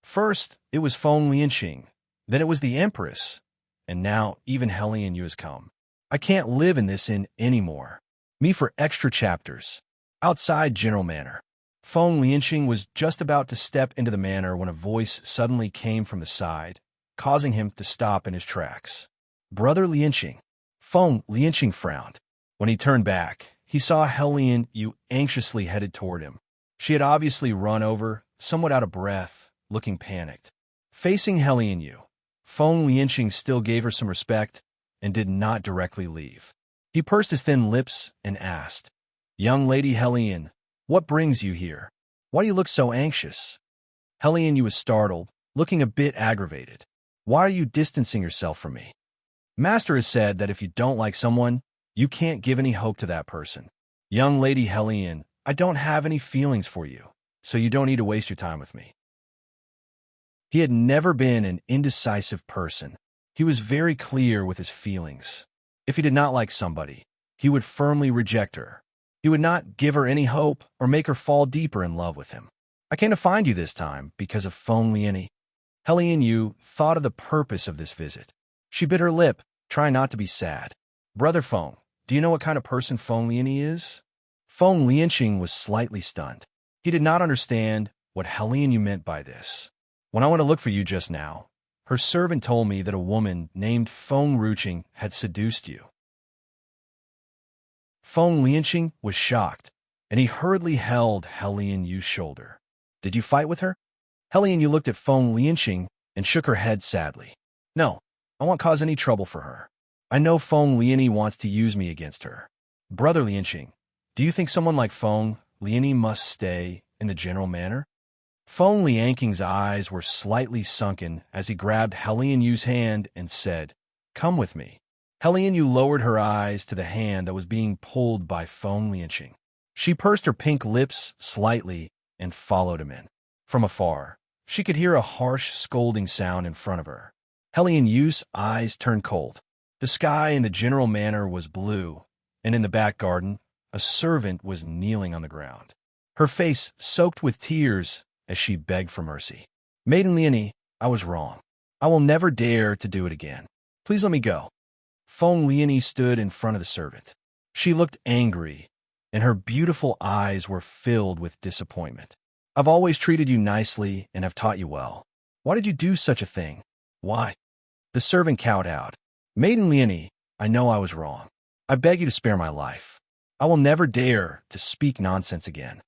First, it was Feng Lianqing. Then it was the Empress. And now, even Helene Yu has come. I can't live in this inn anymore. Me for extra chapters. Outside General Manor. Feng Lianqing was just about to step into the manor when a voice suddenly came from the side, causing him to stop in his tracks. Brother Lianqing. Feng Lianqing frowned. When he turned back, he saw Helene Yu anxiously headed toward him. She had obviously run over, somewhat out of breath, looking panicked. Facing Helene Yu, Feng Lianqing still gave her some respect and did not directly leave. He pursed his thin lips and asked, Young lady Helene, what brings you here? Why do you look so anxious? Helene Yu was startled, looking a bit aggravated. Why are you distancing yourself from me? Master has said that if you don't like someone, you can't give any hope to that person. Young lady Helene, I don't have any feelings for you, so you don't need to waste your time with me. He had never been an indecisive person. He was very clear with his feelings. If he did not like somebody, he would firmly reject her. He would not give her any hope or make her fall deeper in love with him. I came to find you this time because of Feng Lianyi. Helene Yu thought of the purpose of this visit. She bit her lip, trying not to be sad. Brother Feng, do you know what kind of person Feng Lianyi is? Feng Lianqing was slightly stunned. He did not understand what Helene Yu meant by this. When I went to look for you just now, her servant told me that a woman named Feng Ruching had seduced you. Feng Lianqing was shocked, and he hurriedly held Helian Yu's shoulder. Did you fight with her? Helian Yu looked at Feng Lianqing and shook her head sadly. No, I won't cause any trouble for her. I know Feng Lianyi wants to use me against her. Brother Lianqing, do you think someone like Feng Lianyi must stay in the general manner? Feng Lianqing's eyes were slightly sunken as he grabbed Helian Yu's hand and said, "Come with me." Helian Yu lowered her eyes to the hand that was being pulled by Feng Lianqing. She pursed her pink lips slightly and followed him in. From afar, she could hear a harsh scolding sound in front of her. Helian Yu's eyes turned cold. The sky in the general manor was blue, and in the back garden, a servant was kneeling on the ground. Her face soaked with tears as she begged for mercy. Maiden Lianyi, I was wrong. I will never dare to do it again. Please let me go. Feng Lianyi stood in front of the servant. She looked angry, and her beautiful eyes were filled with disappointment. I've always treated you nicely and have taught you well. Why did you do such a thing? Why? The servant cowed out. Maiden Lianyi, I know I was wrong. I beg you to spare my life. I will never dare to speak nonsense again.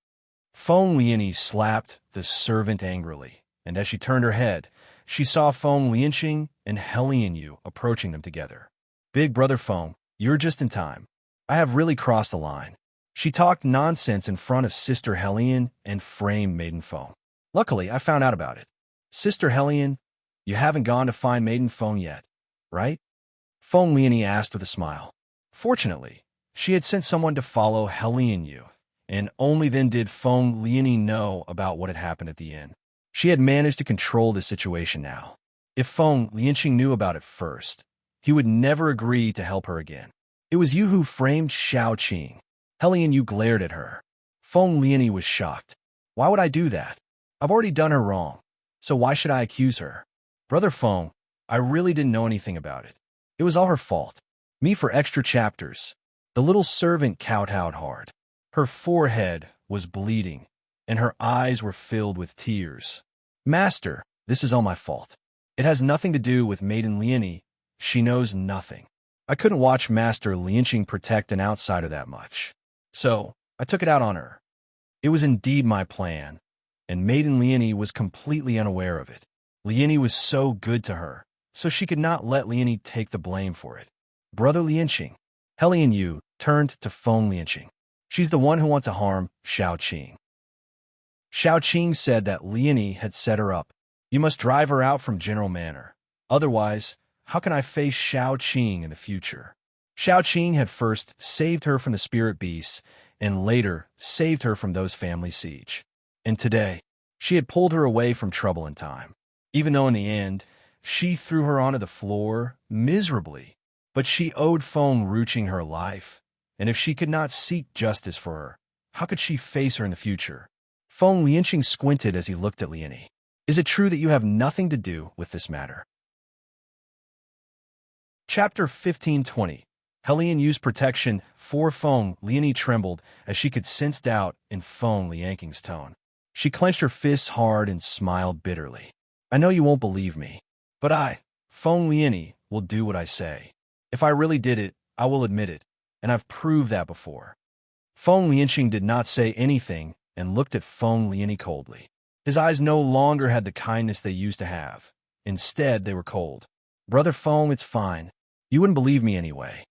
Feng Lianyi slapped the servant angrily, and as she turned her head, she saw Feng Lianqing and Helian Yu approaching them together. Big brother Feng, you're just in time. I have really crossed the line. She talked nonsense in front of Sister Helian and framed Maiden Feng. Luckily, I found out about it. Sister Helian, you haven't gone to find Maiden Feng yet, right? Feng Lianyi asked with a smile. Fortunately, she had sent someone to follow Helian Yu, and only then did Feng Lianyi know about what had happened at the inn. She had managed to control the situation now. If Feng Lianqing knew about it first, he would never agree to help her again. It was you who framed Xiao Qing. Helian Yu glared at her. Feng Lianyi was shocked. Why would I do that? I've already done her wrong, so why should I accuse her? Brother Feng, I really didn't know anything about it. It was all her fault. Me for extra chapters. The little servant kowtowed hard. Her forehead was bleeding, and her eyes were filled with tears. Master, this is all my fault. It has nothing to do with Maiden Lianyi. She knows nothing. I couldn't watch Master Lianqing protect an outsider that much. So, I took it out on her. It was indeed my plan, and Maiden Lianyi was completely unaware of it. Lianyi was so good to her, so she could not let Lianyi take the blame for it. Brother Lianqing, Helian Yu turned to Feng Lianqing. She's the one who wants to harm Xiao Qing. Xiao Qing said that Lianyi had set her up. You must drive her out from General Manor. Otherwise, how can I face Xiao Qing in the future? Xiao Qing had first saved her from the spirit beasts and later saved her from those family siege. And today, she had pulled her away from trouble in time. Even though in the end, she threw her onto the floor miserably. But she owed Feng Ruching her life, and if she could not seek justice for her, how could she face her in the future? Feng Lianqing squinted as he looked at Lianyi. Is it true that you have nothing to do with this matter? Chapter 1520. Helian Yu's protection for Feng Lianyi trembled as she could sense doubt in Feng Lianqing's tone. She clenched her fists hard and smiled bitterly. I know you won't believe me, but I, Feng Lianyi, will do what I say. If I really did it, I will admit it, and I've proved that before. Feng Lianqing did not say anything and looked at Feng Lianyi coldly. His eyes no longer had the kindness they used to have. Instead, they were cold. Brother Feng, it's fine. You wouldn't believe me anyway.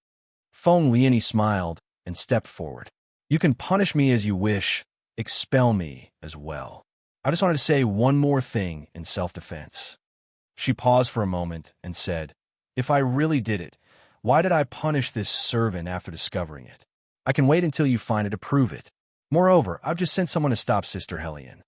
Feng Lianyi smiled and stepped forward. You can punish me as you wish, expel me as well. I just wanted to say one more thing in self-defense. She paused for a moment and said, If I really did it, why did I punish this servant after discovering it? I can wait until you find it to prove it. Moreover, I've just sent someone to stop Sister Helian.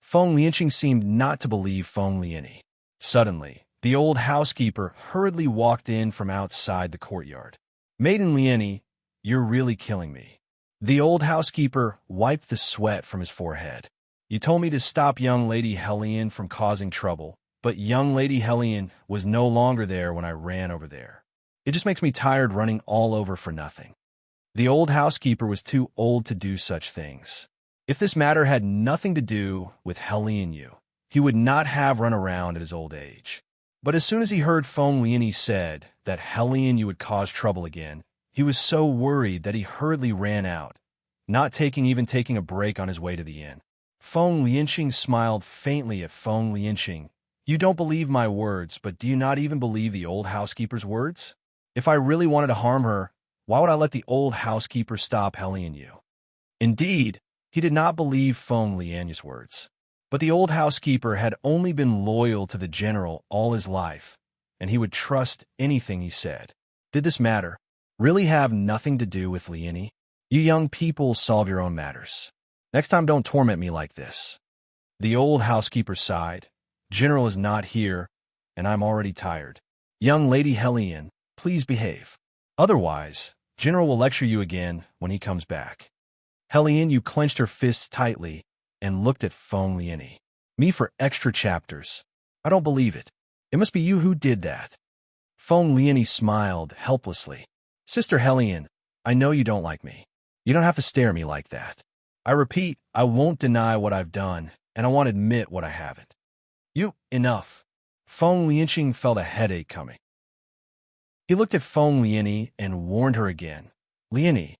Feng Lianqing seemed not to believe Feng Lianyi. Suddenly, the old housekeeper hurriedly walked in from outside the courtyard. Maiden Lianyi, you're really killing me. The old housekeeper wiped the sweat from his forehead. You told me to stop young Lady Helian from causing trouble, but young Lady Helian was no longer there when I ran over there. It just makes me tired running all over for nothing. The old housekeeper was too old to do such things. If this matter had nothing to do with Helian Yu, he would not have run around at his old age. But as soon as he heard Feng Lianyi said that Helian you would cause trouble again, he was so worried that he hurriedly ran out, not even taking a break on his way to the inn. Feng Lianqing smiled faintly at Feng Lianqing. You don't believe my words, but do you not even believe the old housekeeper's words? If I really wanted to harm her, why would I let the old housekeeper stop Helian you? Indeed, he did not believe Feng Lianyi's words. But the old housekeeper had only been loyal to the general all his life, and he would trust anything he said. Did this matter really have nothing to do with Lianyi? You young people solve your own matters. Next time don't torment me like this. The old housekeeper sighed. General is not here, and I'm already tired. Young Lady Helian, please behave. Otherwise, General will lecture you again when he comes back. Helian you clenched her fists tightly and looked at Feng Lianyi. Me for extra chapters. I don't believe it. It must be you who did that. Feng Lianyi smiled helplessly. Sister Helian, I know you don't like me. You don't have to stare at me like that. I repeat, I won't deny what I've done, and I won't admit what I haven't. Enough. Feng Lianqing felt a headache coming. He looked at Feng Lianyi and warned her again. Lianyi,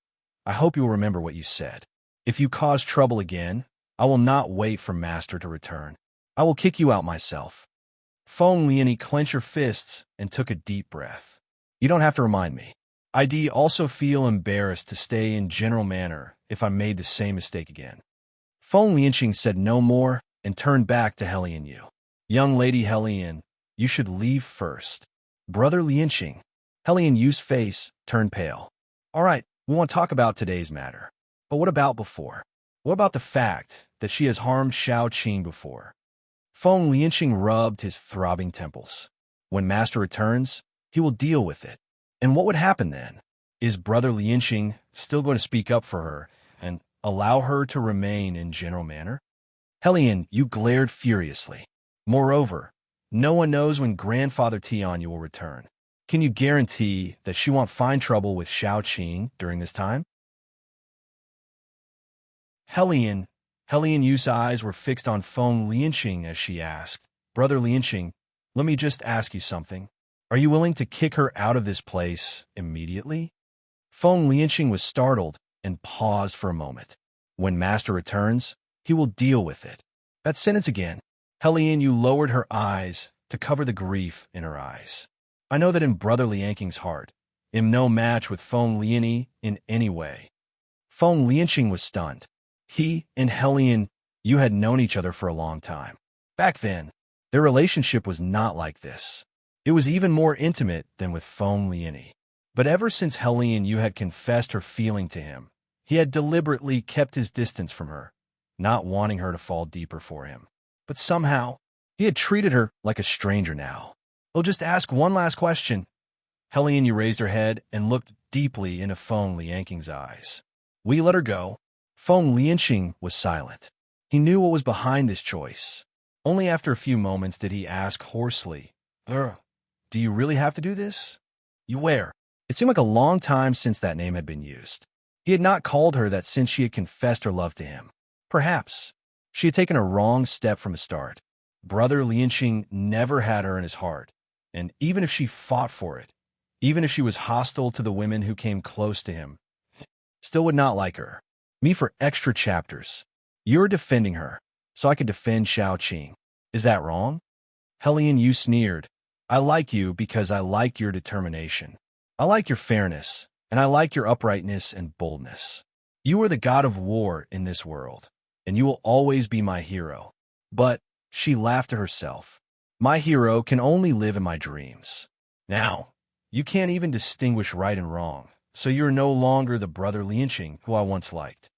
I hope you will remember what you said. If you cause trouble again, I will not wait for Master to return. I will kick you out myself. Feng Lianyi clenched her fists and took a deep breath. You don't have to remind me. I'd also feel embarrassed to stay in general manner if I made the same mistake again. Feng Lianqing said no more and turned back to Helian Yu. Young Lady Helian, you should leave first. Brother Lianqing. Helian Yu's face turned pale. All right, we want to talk about today's matter. But what about before? What about the fact that she has harmed Xiao Qing before? Feng Lianqing rubbed his throbbing temples. When Master returns, he will deal with it. And what would happen then? Is Brother Lianqing still going to speak up for her and allow her to remain in general manner? Helian, you glared furiously. Moreover, no one knows when Grandfather Tianyu will return. Can you guarantee that she won't find trouble with Xiao Qing during this time? Helian Yu's eyes were fixed on Feng Lianqing as she asked, Brother Lianqing, let me just ask you something. Are you willing to kick her out of this place immediately? Feng Lianqing was startled and paused for a moment. When Master returns, he will deal with it. That sentence again. Helian Yu lowered her eyes to cover the grief in her eyes. I know that in Brother Lianqing's heart, am no match with Feng Lianyi in any way. Feng Lianqing was stunned. He and Helian Yu had known each other for a long time. Back then, their relationship was not like this. It was even more intimate than with Feng Lianyi. But ever since Helian Yu had confessed her feeling to him, he had deliberately kept his distance from her, not wanting her to fall deeper for him. But somehow, he had treated her like a stranger now. I'll just ask one last question. Helian Yu raised her head and looked deeply into Feng Lianqing's eyes. Will you let her go? Feng Lianqing was silent. He knew what was behind this choice. Only after a few moments did he ask hoarsely, do you really have to do this? You where? It seemed like a long time since that name had been used. He had not called her that since she had confessed her love to him. Perhaps she had taken a wrong step from the start. Brother Lianqing never had her in his heart, and even if she fought for it, even if she was hostile to the women who came close to him, still would not like her. Me for extra chapters. You're defending her, so I could defend Xiao Qing. Is that wrong? Helian Yu sneered. I like you because I like your determination. I like your fairness, and I like your uprightness and boldness. You are the god of war in this world, and you will always be my hero. But, she laughed to herself, my hero can only live in my dreams. Now, you can't even distinguish right and wrong, so you're no longer the Brother Lianqing who I once liked.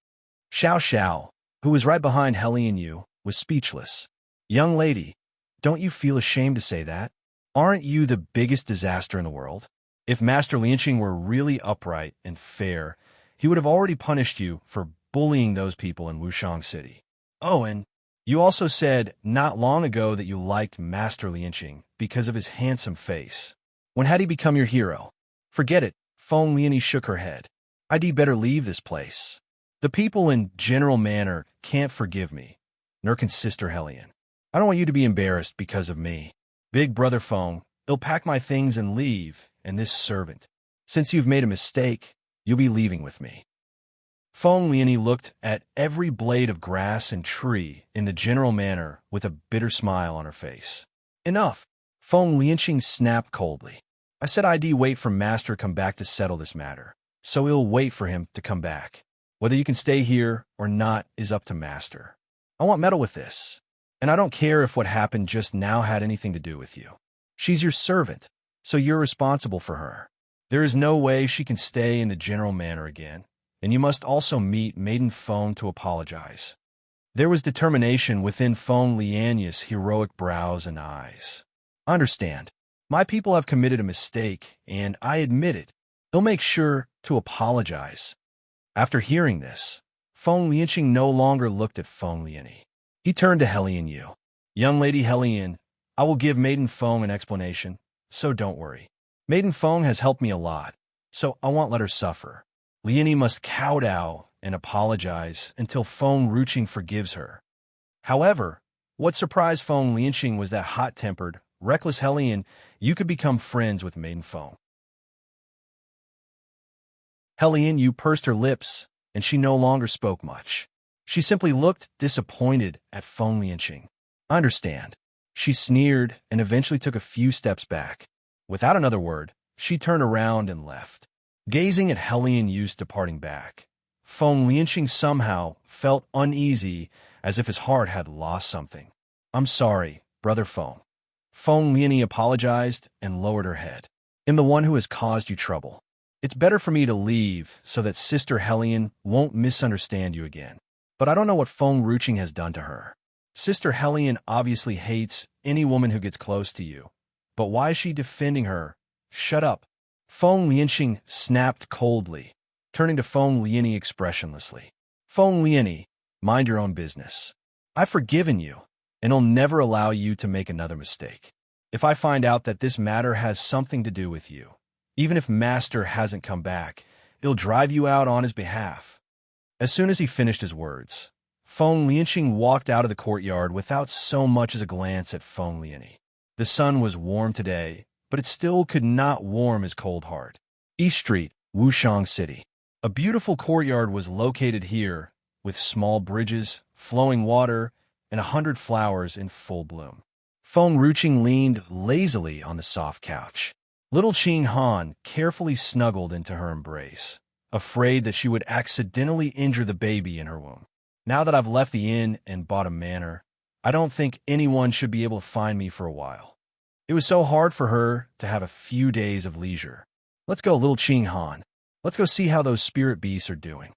Xiao, who was right behind Helian Yu, was speechless. Young lady, don't you feel ashamed to say that? Aren't you the biggest disaster in the world? If Master Lianqing were really upright and fair, he would have already punished you for bullying those people in Wushang City. Oh, and you also said not long ago that you liked Master Lianqing because of his handsome face. When had he become your hero? Forget it. Feng Lianyi shook her head. I'd better leave this place. The people in general manner can't forgive me, nor can Sister Helian. I don't want you to be embarrassed because of me. Big brother Feng, I'll pack my things and leave, and this servant. Since you've made a mistake, you'll be leaving with me. Feng Lianyi looked at every blade of grass and tree in the general manner with a bitter smile on her face. Enough! Feng Lianqing snapped coldly. I said I'd wait for Master come back to settle this matter, so we'll wait for him to come back. Whether you can stay here or not is up to Master. I won't meddle with this, and I don't care if what happened just now had anything to do with you. She's your servant, so you're responsible for her. There is no way she can stay in the general manner again, and you must also meet Maiden Feng to apologize. There was determination within Feng Lianyi's heroic brows and eyes. I understand. My people have committed a mistake, and I admit it. They'll make sure to apologize. After hearing this, Feng Lianqing no longer looked at Feng Lianyi. He turned to Helian Yu. Young lady Helian, I will give Maiden Feng an explanation, so don't worry. Maiden Feng has helped me a lot, so I won't let her suffer. Lianyi must kowtow and apologize until Feng Ruqing forgives her. However, what surprised Feng Lianqing was that hot-tempered, reckless Helian Yu could become friends with Maiden Feng. Helian Yu pursed her lips, and she no longer spoke much. She simply looked disappointed at Feng Lianqing. I understand. She sneered and eventually took a few steps back. Without another word, she turned around and left. Gazing at Helian Yu's departing back, Feng Lianqing somehow felt uneasy, as if his heart had lost something. I'm sorry, brother Feng. Feng Lianyi apologized and lowered her head. I'm the one who has caused you trouble. It's better for me to leave so that Sister Helian won't misunderstand you again. But I don't know what Feng Ruqing has done to her. Sister Helian obviously hates any woman who gets close to you. But why is she defending her? Shut up. Feng Lianqing snapped coldly, turning to Feng Lianyi expressionlessly. Feng Lianyi, mind your own business. I've forgiven you, and I'll never allow you to make another mistake. If I find out that this matter has something to do with you, even if Master hasn't come back, it'll drive you out on his behalf. As soon as he finished his words, Feng Lianqing walked out of the courtyard without so much as a glance at Feng Lianyi. The sun was warm today, but it still could not warm his cold heart. East Street, Wushang City. A beautiful courtyard was located here, with small bridges, flowing water, and 100 flowers in full bloom. Feng Ruqing leaned lazily on the soft couch. Little Qing Han carefully snuggled into her embrace, afraid that she would accidentally injure the baby in her womb. Now that I've left the inn and bought a manor, I don't think anyone should be able to find me for a while. It was so hard for her to have a few days of leisure. Let's go, little Qing Han. Let's go see how those spirit beasts are doing.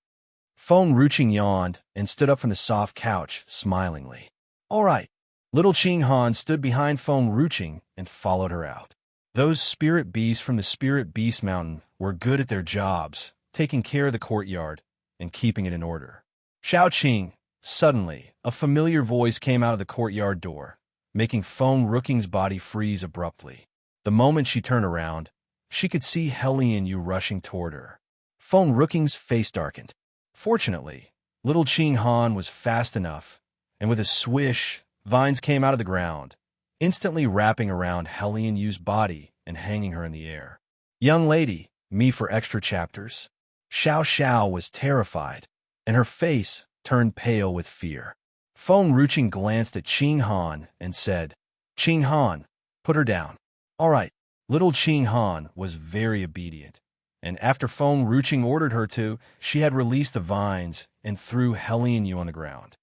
Feng Ruqing yawned and stood up from the soft couch, smilingly. All right. Little Qing Han stood behind Feng Ruqing and followed her out. Those spirit beasts from the Spirit Beast Mountain were good at their jobs, taking care of the courtyard and keeping it in order. Xiao Qing. Suddenly, a familiar voice came out of the courtyard door, making Feng Ruqing's body freeze abruptly. The moment she turned around, she could see Helian Yu rushing toward her. Feng Ruqing's face darkened. Fortunately, little Qing Han was fast enough, and with a swish, vines came out of the ground, instantly wrapping around Helian Yu's body and hanging her in the air. Young lady, me for extra chapters? Xiao Xiao was terrified, and her face turned pale with fear. Feng Ruqing glanced at Qing Han and said, Qing Han, put her down. All right. Little Qing Han was very obedient, and after Feng Ruqing ordered her to, she had released the vines and threw Helian Yu on the ground.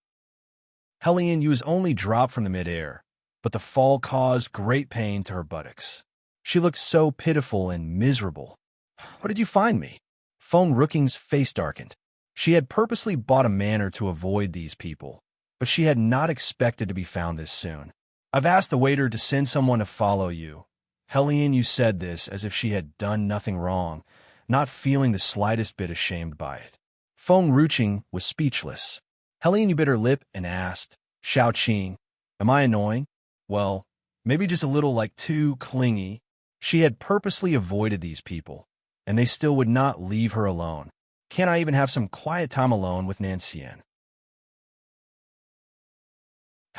Helian Yu was only dropped from the midair, but the fall caused great pain to her buttocks. She looked so pitiful and miserable. What did you find me? Feng Ruqing's face darkened. She had purposely bought a manor to avoid these people, but she had not expected to be found this soon. I've asked the waiter to send someone to follow you. Helian Yu said this as if she had done nothing wrong, not feeling the slightest bit ashamed by it. Feng Ruqing was speechless. Helian Yu bit her lip and asked, Xiao Qing, am I annoying? Well, maybe just a little like too clingy. She had purposely avoided these people, and they still would not leave her alone. Can't I even have some quiet time alone with Nancian?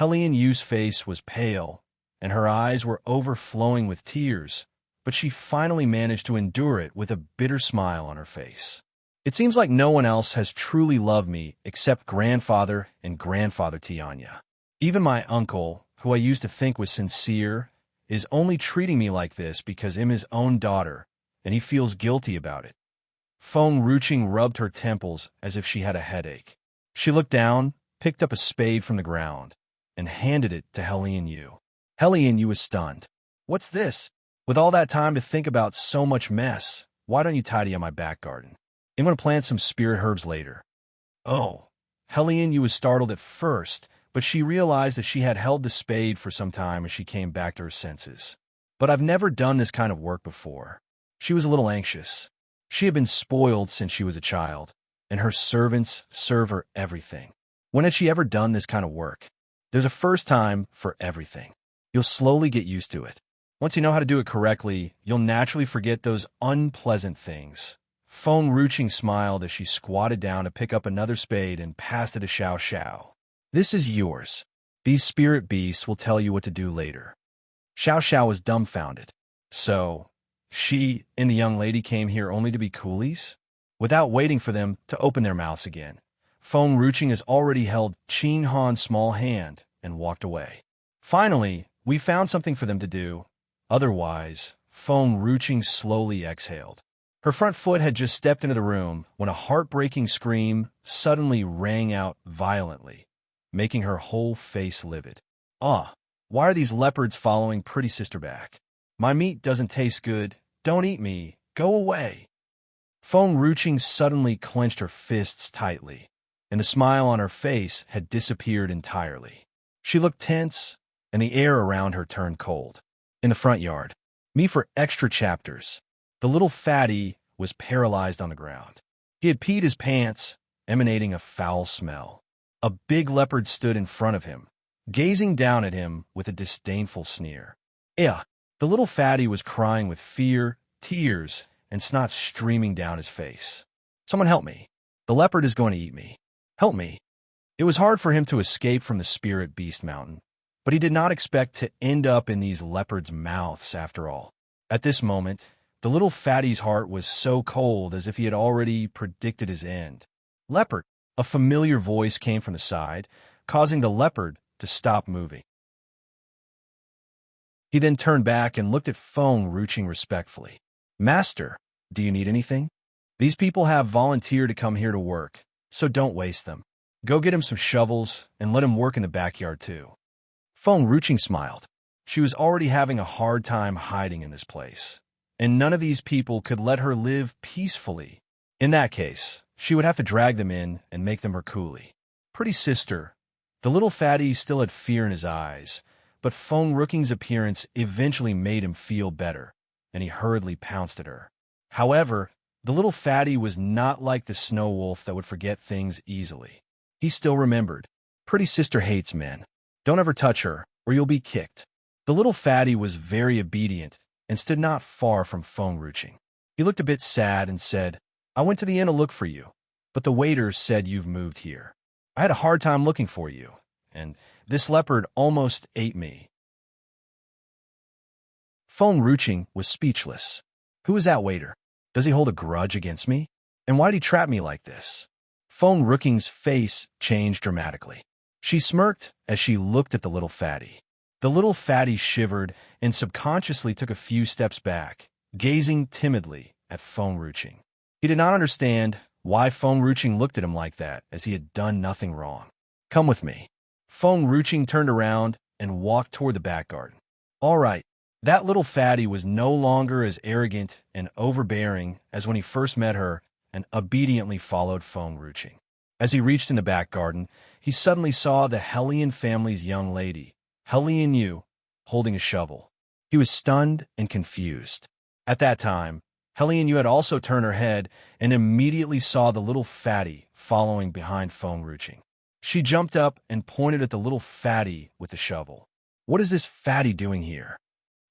Helian Yu's face was pale, and her eyes were overflowing with tears, but she finally managed to endure it with a bitter smile on her face. It seems like no one else has truly loved me except grandfather and grandfather Tianya. Even my uncle, who I used to think was sincere, is only treating me like this because I'm his own daughter, and he feels guilty about it. Feng Ruching rubbed her temples as if she had a headache. She looked down, picked up a spade from the ground, and handed it to Helian Yu. Helian Yu was stunned. "What's this? With all that time to think about so much mess, why don't you tidy up my back garden? I'm going to plant some spirit herbs later." Oh, Helian Yu was startled at first, but she realized that she had held the spade for some time as she came back to her senses. "But I've never done this kind of work before." She was a little anxious. She had been spoiled since she was a child, and her servants serve her everything. When had she ever done this kind of work? There's a first time for everything. You'll slowly get used to it. Once you know how to do it correctly, you'll naturally forget those unpleasant things. Feng Ruching smiled as she squatted down to pick up another spade and passed it to Xiao Xiao. "This is yours. These spirit beasts will tell you what to do later." Xiao Xiao was dumbfounded. So, she and the young lady came here only to be coolies? Without waiting for them to open their mouths again, Feng Ruching has already held Qin Han's small hand and walked away. "Finally, we found something for them to do. Otherwise," Feng Ruching slowly exhaled. Her front foot had just stepped into the room when a heartbreaking scream suddenly rang out violently, making her whole face livid. "Ah, why are these leopards following Pretty Sister back? My meat doesn't taste good. Don't eat me. Go away." Feng Ruching suddenly clenched her fists tightly, and the smile on her face had disappeared entirely. She looked tense, and the air around her turned cold. In the front yard, me for extra chapters, the little fatty was paralyzed on the ground. He had peed his pants, emanating a foul smell. A big leopard stood in front of him, gazing down at him with a disdainful sneer. The little fatty was crying with fear, tears, and snot streaming down his face. "Someone help me. The leopard is going to eat me. Help me." It was hard for him to escape from the Spirit Beast Mountain, but he did not expect to end up in these leopards' mouths after all. At this moment, the little fatty's heart was so cold as if he had already predicted his end. "Leopard!" A familiar voice came from the side, causing the leopard to stop moving. He then turned back and looked at Feng Ruching respectfully. "Master, do you need anything? These people have volunteered to come here to work, so don't waste them. Go get him some shovels and let him work in the backyard too." Feng Ruching smiled. She was already having a hard time hiding in this place, and none of these people could let her live peacefully. In that case, she would have to drag them in and make them her coolie. Pretty Sister. The little fatty still had fear in his eyes, but Feng Ruching's appearance eventually made him feel better, and he hurriedly pounced at her. However, the little fatty was not like the snow wolf that would forget things easily. He still remembered. Pretty Sister hates men. Don't ever touch her, or you'll be kicked. The little fatty was very obedient and stood not far from Feng Ruching. He looked a bit sad and said, "I went to the inn to look for you, but the waiter said you've moved here. I had a hard time looking for you, and this leopard almost ate me." Feng Ruching was speechless. Who is that waiter? Does he hold a grudge against me? And why did he trap me like this? Feng Ruching's face changed dramatically. She smirked as she looked at the little fatty. The little fatty shivered and subconsciously took a few steps back, gazing timidly at Feng Ruching. He did not understand why Feng Ruching looked at him like that, as he had done nothing wrong. "Come with me." Feng Ruching turned around and walked toward the back garden. All right, that little fatty was no longer as arrogant and overbearing as when he first met her, and obediently followed Feng Ruching. As he reached in the back garden, he suddenly saw the Helian family's young lady, Helian Yu, holding a shovel. He was stunned and confused. At that time, Helian Yu had also turned her head and immediately saw the little fatty following behind Feng Ruching. She jumped up and pointed at the little fatty with the shovel. "What is this fatty doing here?"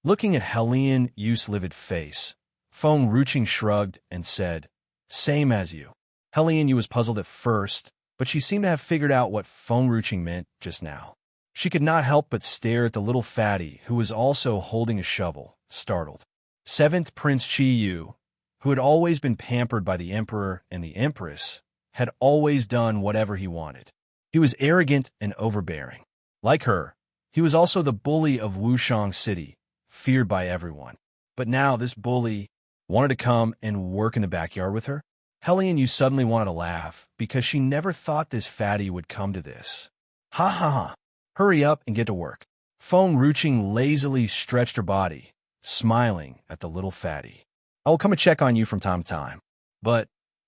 Looking at Helian Yu's livid face, Feng Ruching shrugged and said, "Same as you." Helian Yu was puzzled at first, but she seemed to have figured out what Feng Ruching meant just now. She could not help but stare at the little fatty who was also holding a shovel, startled. Seventh Prince Chi Yu, who had always been pampered by the Emperor and the Empress, had always done whatever he wanted. He was arrogant and overbearing. Like her, he was also the bully of Wushang City, feared by everyone. But now this bully wanted to come and work in the backyard with her. Hellion Yu suddenly wanted to laugh because she never thought this fatty would come to this. Ha ha ha. Hurry up and get to work. Feng Ruching lazily stretched her body, smiling at the little fatty. I will come and check on you from time to time. But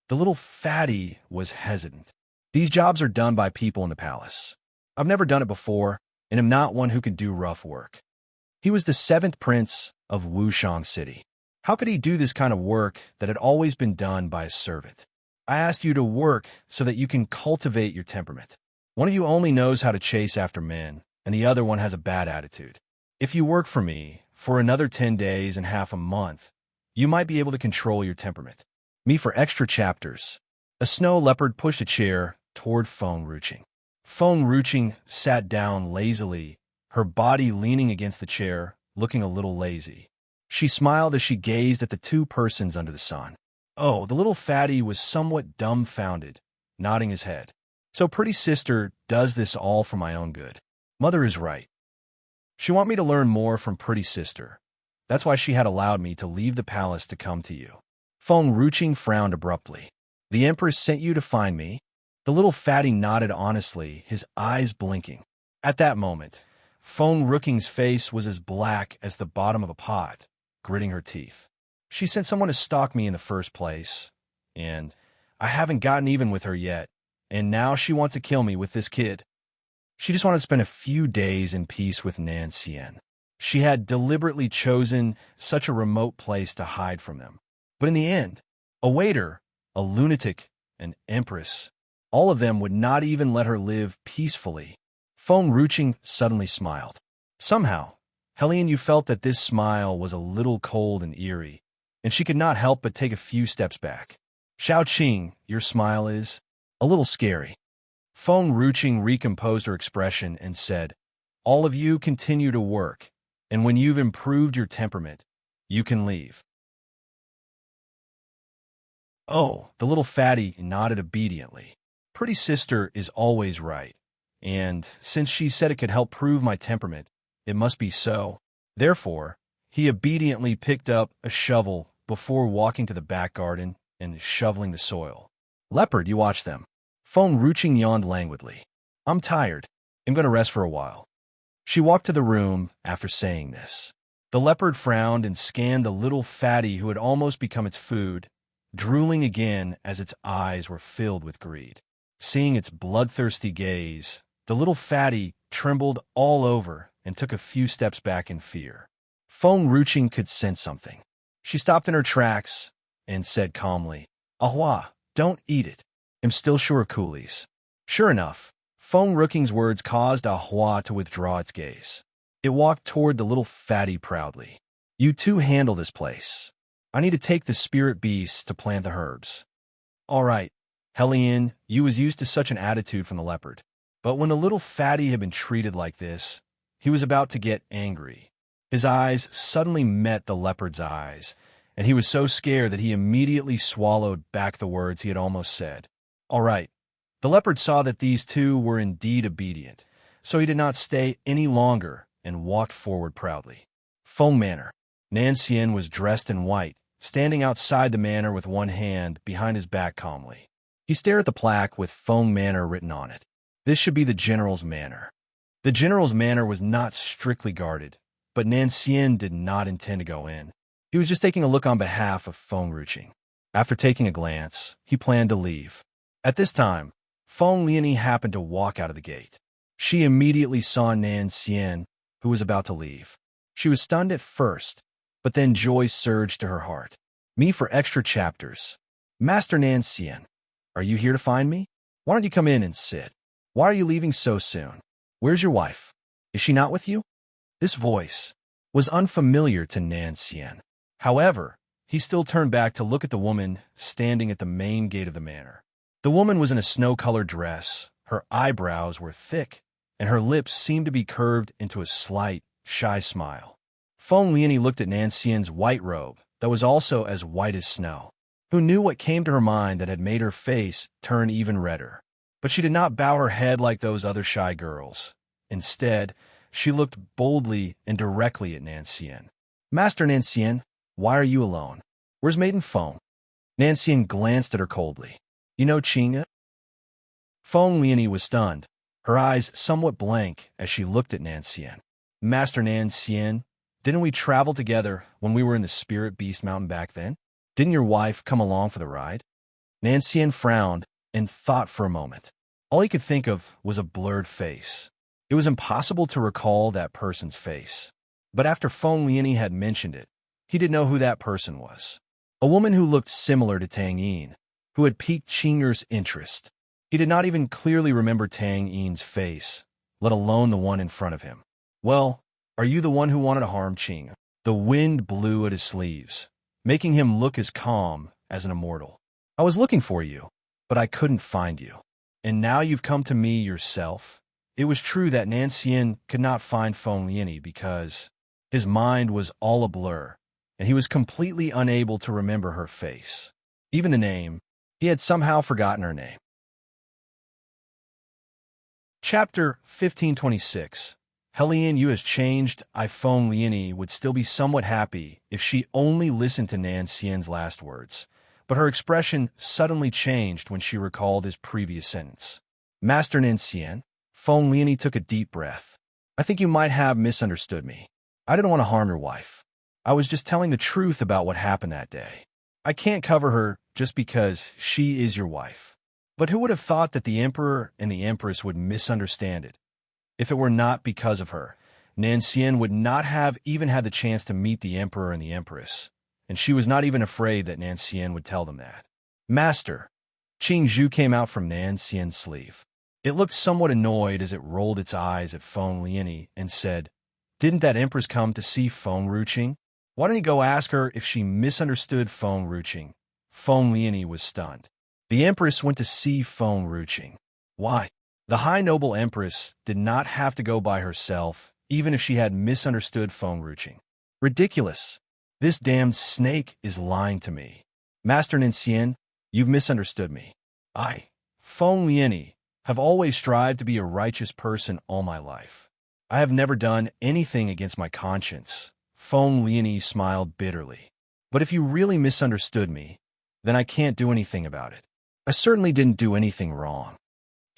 the little fatty was hesitant. These jobs are done by people in the palace. I've never done it before, and am not one who can do rough work. He was the seventh prince of Wushang City. How could he do this kind of work that had always been done by a servant? I asked you to work so that you can cultivate your temperament. One of you only knows how to chase after men, and the other one has a bad attitude. If you work for me for another 10 days and half a month, you might be able to control your temperament. Me for extra chapters. A snow leopard pushed a chair toward Feng Ruching. Feng Ruching sat down lazily, her body leaning against the chair, looking a little lazy. She smiled as she gazed at the two persons under the sun. Oh, the little fatty was somewhat dumbfounded, nodding his head. So pretty sister does this all for my own good. Mother is right. She want me to learn more from pretty sister. That's why she had allowed me to leave the palace to come to you. Feng Ruching frowned abruptly. The Empress sent you to find me? The little fatty nodded honestly, his eyes blinking. At that moment, Feng Ruching's face was as black as the bottom of a pot, gritting her teeth. She sent someone to stalk me in the first place, and I haven't gotten even with her yet, and now she wants to kill me with this kid. She just wanted to spend a few days in peace with Nan Xian. She had deliberately chosen such a remote place to hide from them. But in the end, a waiter, a lunatic, an empress, all of them would not even let her live peacefully. Feng Ruching suddenly smiled. Somehow, Hellion Yu felt that this smile was a little cold and eerie, and she could not help but take a few steps back. Xiao Qing, your smile is a little scary. Feng Ruching recomposed her expression and said, all of you continue to work, and when you've improved your temperament, you can leave. Oh, the little fatty nodded obediently. Pretty sister is always right, and since she said it could help prove my temperament, it must be so. Therefore, he obediently picked up a shovel before walking to the back garden and shoveling the soil. Leopard, you watch them. Feng Ruching yawned languidly. I'm tired. I'm going to rest for a while. She walked to the room after saying this. The leopard frowned and scanned the little fatty who had almost become its food, drooling again as its eyes were filled with greed. Seeing its bloodthirsty gaze, the little fatty trembled all over and took a few steps back in fear. Feng Ruching could sense something. She stopped in her tracks and said calmly, Ahua, don't eat it. I'm still sure of coolies. Sure enough, Feng Ruching's words caused Ahua to withdraw its gaze. It walked toward the little fatty proudly. You two handle this place. I need to take the spirit beasts to plant the herbs. All right. Hellion Yu was used to such an attitude from the leopard. But when the little fatty had been treated like this, he was about to get angry. His eyes suddenly met the leopard's eyes, and he was so scared that he immediately swallowed back the words he had almost said. All right. The leopard saw that these two were indeed obedient, so he did not stay any longer and walked forward proudly. Feng Manor. Nan Xian was dressed in white, standing outside the manor with one hand behind his back calmly. He stared at the plaque with Feng Manor written on it. This should be the general's manor. The general's manor was not strictly guarded, but Nan Xian did not intend to go in. He was just taking a look on behalf of Feng Ruching. After taking a glance, he planned to leave. At this time, Feng Liani happened to walk out of the gate. She immediately saw Nan Xian, who was about to leave. She was stunned at first, but then joy surged to her heart. Me for extra chapters. Master Nan Xian, are you here to find me? Why don't you come in and sit? Why are you leaving so soon? Where's your wife? Is she not with you? This voice was unfamiliar to Nan Xian. However, he still turned back to look at the woman standing at the main gate of the manor. The woman was in a snow-colored dress. Her eyebrows were thick, and her lips seemed to be curved into a slight, shy smile. Feng Lianyi looked at Nanxian's white robe that was also as white as snow. Who knew what came to her mind that had made her face turn even redder? But she did not bow her head like those other shy girls. Instead, she looked boldly and directly at Nanxian. "Master Nanxian, why are you alone? Where's Maiden Feng?" Nanxian glanced at her coldly. "You know Qing'e?" Feng Lianyi was stunned, her eyes somewhat blank as she looked at Nanxian. "Master Nanxian, didn't we travel together when we were in the Spirit Beast Mountain back then? Didn't your wife come along for the ride?" Nanxian frowned and thought for a moment. All he could think of was a blurred face. It was impossible to recall that person's face. But after Feng Lianyi had mentioned it, he did know who that person was. A woman who looked similar to Tang Yin, who had piqued Qing'er's interest. He did not even clearly remember Tang Yin's face, let alone the one in front of him. "Well, are you the one who wanted to harm Qing'e?" The wind blew at his sleeves, making him look as calm as an immortal. "I was looking for you, but I couldn't find you. And now you've come to me yourself." It was true that Nanxian could not find Feng Lianyi because his mind was all a blur, and he was completely unable to remember her face. Even the name, he had somehow forgotten her name. Chapter 1526. Helian Yu has changed. Feng Lianyi would still be somewhat happy if she only listened to Nanxian's last words, but her expression suddenly changed when she recalled his previous sentence. "Master Nanxian." Feng Lianyi took a deep breath. "I think you might have misunderstood me. I didn't want to harm your wife. I was just telling the truth about what happened that day. I can't cover her just because she is your wife. But who would have thought that the Emperor and the Empress would misunderstand it? If it were not because of her, Nanxian would not have even had the chance to meet the Emperor and the Empress, and she was not even afraid that Nanxian would tell them that. "Master." Qing Zhu came out from Nanxian's sleeve. It looked somewhat annoyed as it rolled its eyes at Feng Lianyi and said, "Didn't that Empress come to see Feng Ruqing? Why didn't he go ask her if she misunderstood Feng Ruqing?" Feng Lianyi was stunned. The Empress went to see Feng Ruqing. Why? The High Noble Empress did not have to go by herself, even if she had misunderstood Feng Ruqing. Ridiculous. This damned snake is lying to me. "Master Nanxian, you've misunderstood me. I, Feng Lianyi, have always strived to be a righteous person all my life. I have never done anything against my conscience." Feng Lianyi smiled bitterly. "But if you really misunderstood me, then I can't do anything about it. I certainly didn't do anything wrong."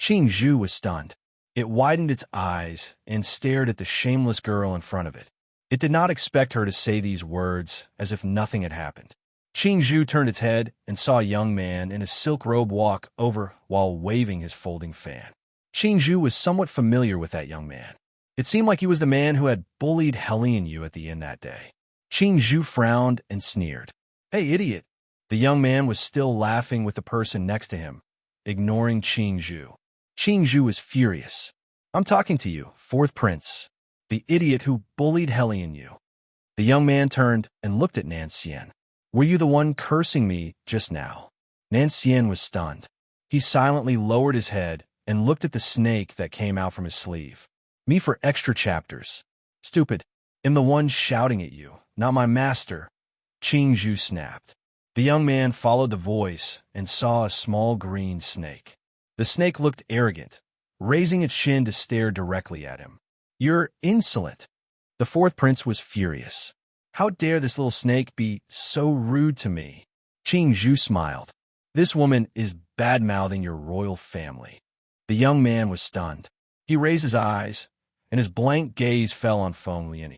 Qing Zhu was stunned. It widened its eyes and stared at the shameless girl in front of it. It did not expect her to say these words as if nothing had happened. Qing Zhu turned its head and saw a young man in a silk robe walk over while waving his folding fan. Qing Zhu was somewhat familiar with that young man. It seemed like he was the man who had bullied Helian Yu at the inn that day. Qing Zhu frowned and sneered. "Hey, idiot." The young man was still laughing with the person next to him, ignoring Qing Zhu. Qing Zhu was furious. "I'm talking to you, fourth prince, the idiot who bullied Helian Yu." The young man turned and looked at Nanxian. "Were you the one cursing me just now?" Nanxian was stunned. He silently lowered his head and looked at the snake that came out from his sleeve. "Me for extra chapters. Stupid. I'm the one shouting at you, not my master." Qing Zhu snapped. The young man followed the voice and saw a small green snake. The snake looked arrogant, raising its chin to stare directly at him. "You're insolent." The fourth prince was furious. "How dare this little snake be so rude to me?" Qing Zhu smiled. "This woman is bad-mouthing your royal family." The young man was stunned. He raised his eyes, and his blank gaze fell on Feng Lianyi.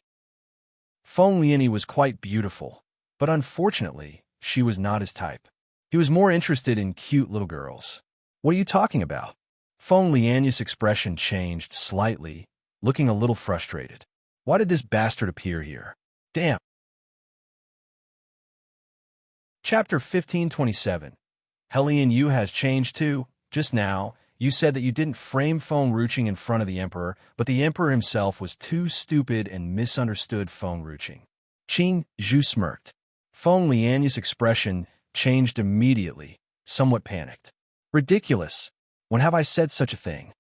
Feng Lianyi was quite beautiful, but unfortunately, she was not his type. He was more interested in cute little girls. "What are you talking about?" Feng Lianyi's expression changed slightly, looking a little frustrated. "Why did this bastard appear here? Damn." Chapter 1527. Helian Yu has changed too. Just now, you said that you didn't frame Feng Ruqing in front of the Emperor, but the Emperor himself was too stupid and misunderstood Feng Ruqing. Qing Zhu smirked. Feng Lianyi's expression changed immediately, somewhat panicked. "Ridiculous. When have I said such a thing?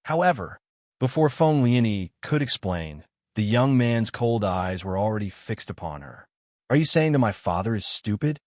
However, Before Feng Lianyi could explain, the young man's cold eyes were already fixed upon her. Are you saying that my father is stupid?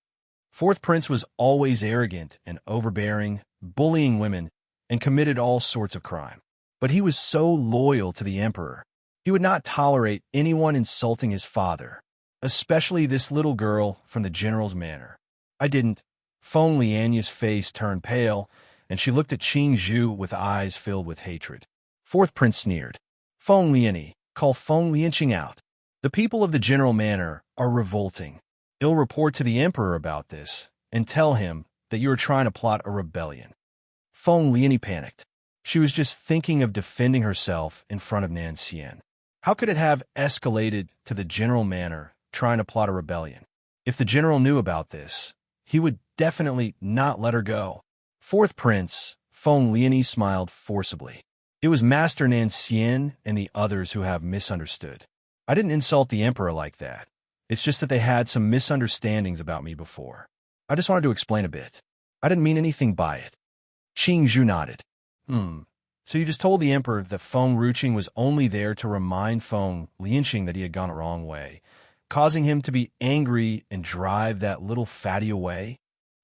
Fourth Prince was always arrogant and overbearing, bullying women, and committed all sorts of crime. But he was so loyal to the emperor. He would not tolerate anyone insulting his father, especially this little girl from the general's manor. I didn't. Feng Lianyi's face turned pale, and she looked at Qing Zhu with eyes filled with hatred. Fourth Prince sneered. Feng Lianyi, call Feng Lianqing out. The people of the general manor are revolting. I'll report to the emperor about this, and tell him that you are trying to plot a rebellion. Feng Lianyi panicked. She was just thinking of defending herself in front of Nan Xian. How could it have escalated to the general manor trying to plot a rebellion? If the general knew about this, he would definitely not let her go. Fourth Prince, Feng Lianyi smiled forcibly. It was Master Nan Xian and the others who have misunderstood. I didn't insult the emperor like that. It's just that they had some misunderstandings about me before. I just wanted to explain a bit. I didn't mean anything by it. Qing Zhu nodded. So you just told the emperor that Feng Ruqing was only there to remind Feng Lianqing that he had gone the wrong way, causing him to be angry and drive that little fatty away?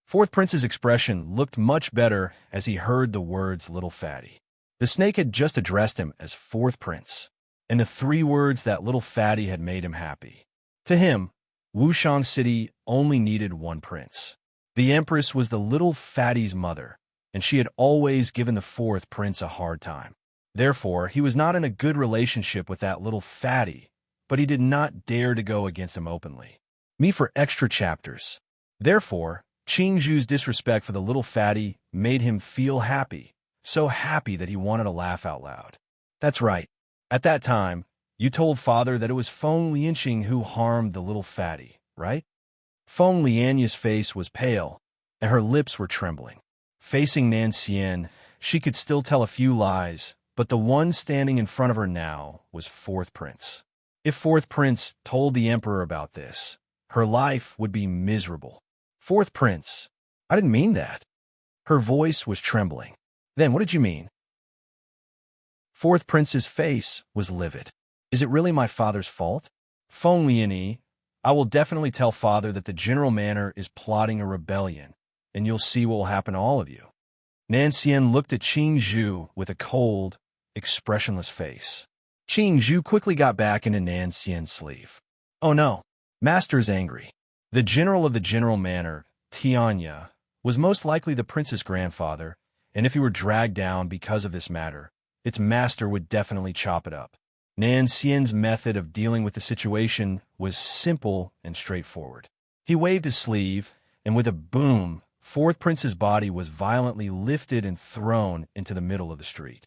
Fourth Prince's expression looked much better as he heard the words little fatty. The snake had just addressed him as Fourth Prince, and the 3 words that little fatty had made him happy. To him, Wushang City only needed 1 prince. The empress was the little fatty's mother, and she had always given the Fourth Prince a hard time. Therefore, he was not in a good relationship with that little fatty, but he did not dare to go against him openly. Me for extra chapters. Therefore, Qing Zhu's disrespect for the little fatty made him feel happy, so happy that he wanted to laugh out loud. That's right. At that time, you told father that it was Feng Lianqing who harmed the little fatty, right? Feng Lianyi's face was pale, and her lips were trembling. Facing Nan Xian, she could still tell a few lies, but the one standing in front of her now was Fourth Prince. If Fourth Prince told the emperor about this, her life would be miserable. Fourth Prince, I didn't mean that. Her voice was trembling. Then what did you mean? Fourth Prince's face was livid. Is it really my father's fault? Feng Lianyi, I will definitely tell father that the general manor is plotting a rebellion, and you'll see what will happen to all of you. Nan Xian looked at Qing Zhu with a cold, expressionless face. Qing Zhu quickly got back into Nan Xian's sleeve. Oh no, Master's angry. The general of the general manor, Tianya, was most likely the prince's grandfather, and if he were dragged down because of this matter, its master would definitely chop it up. Nan Xian's method of dealing with the situation was simple and straightforward. He waved his sleeve, and with a boom, Fourth Prince's body was violently lifted and thrown into the middle of the street.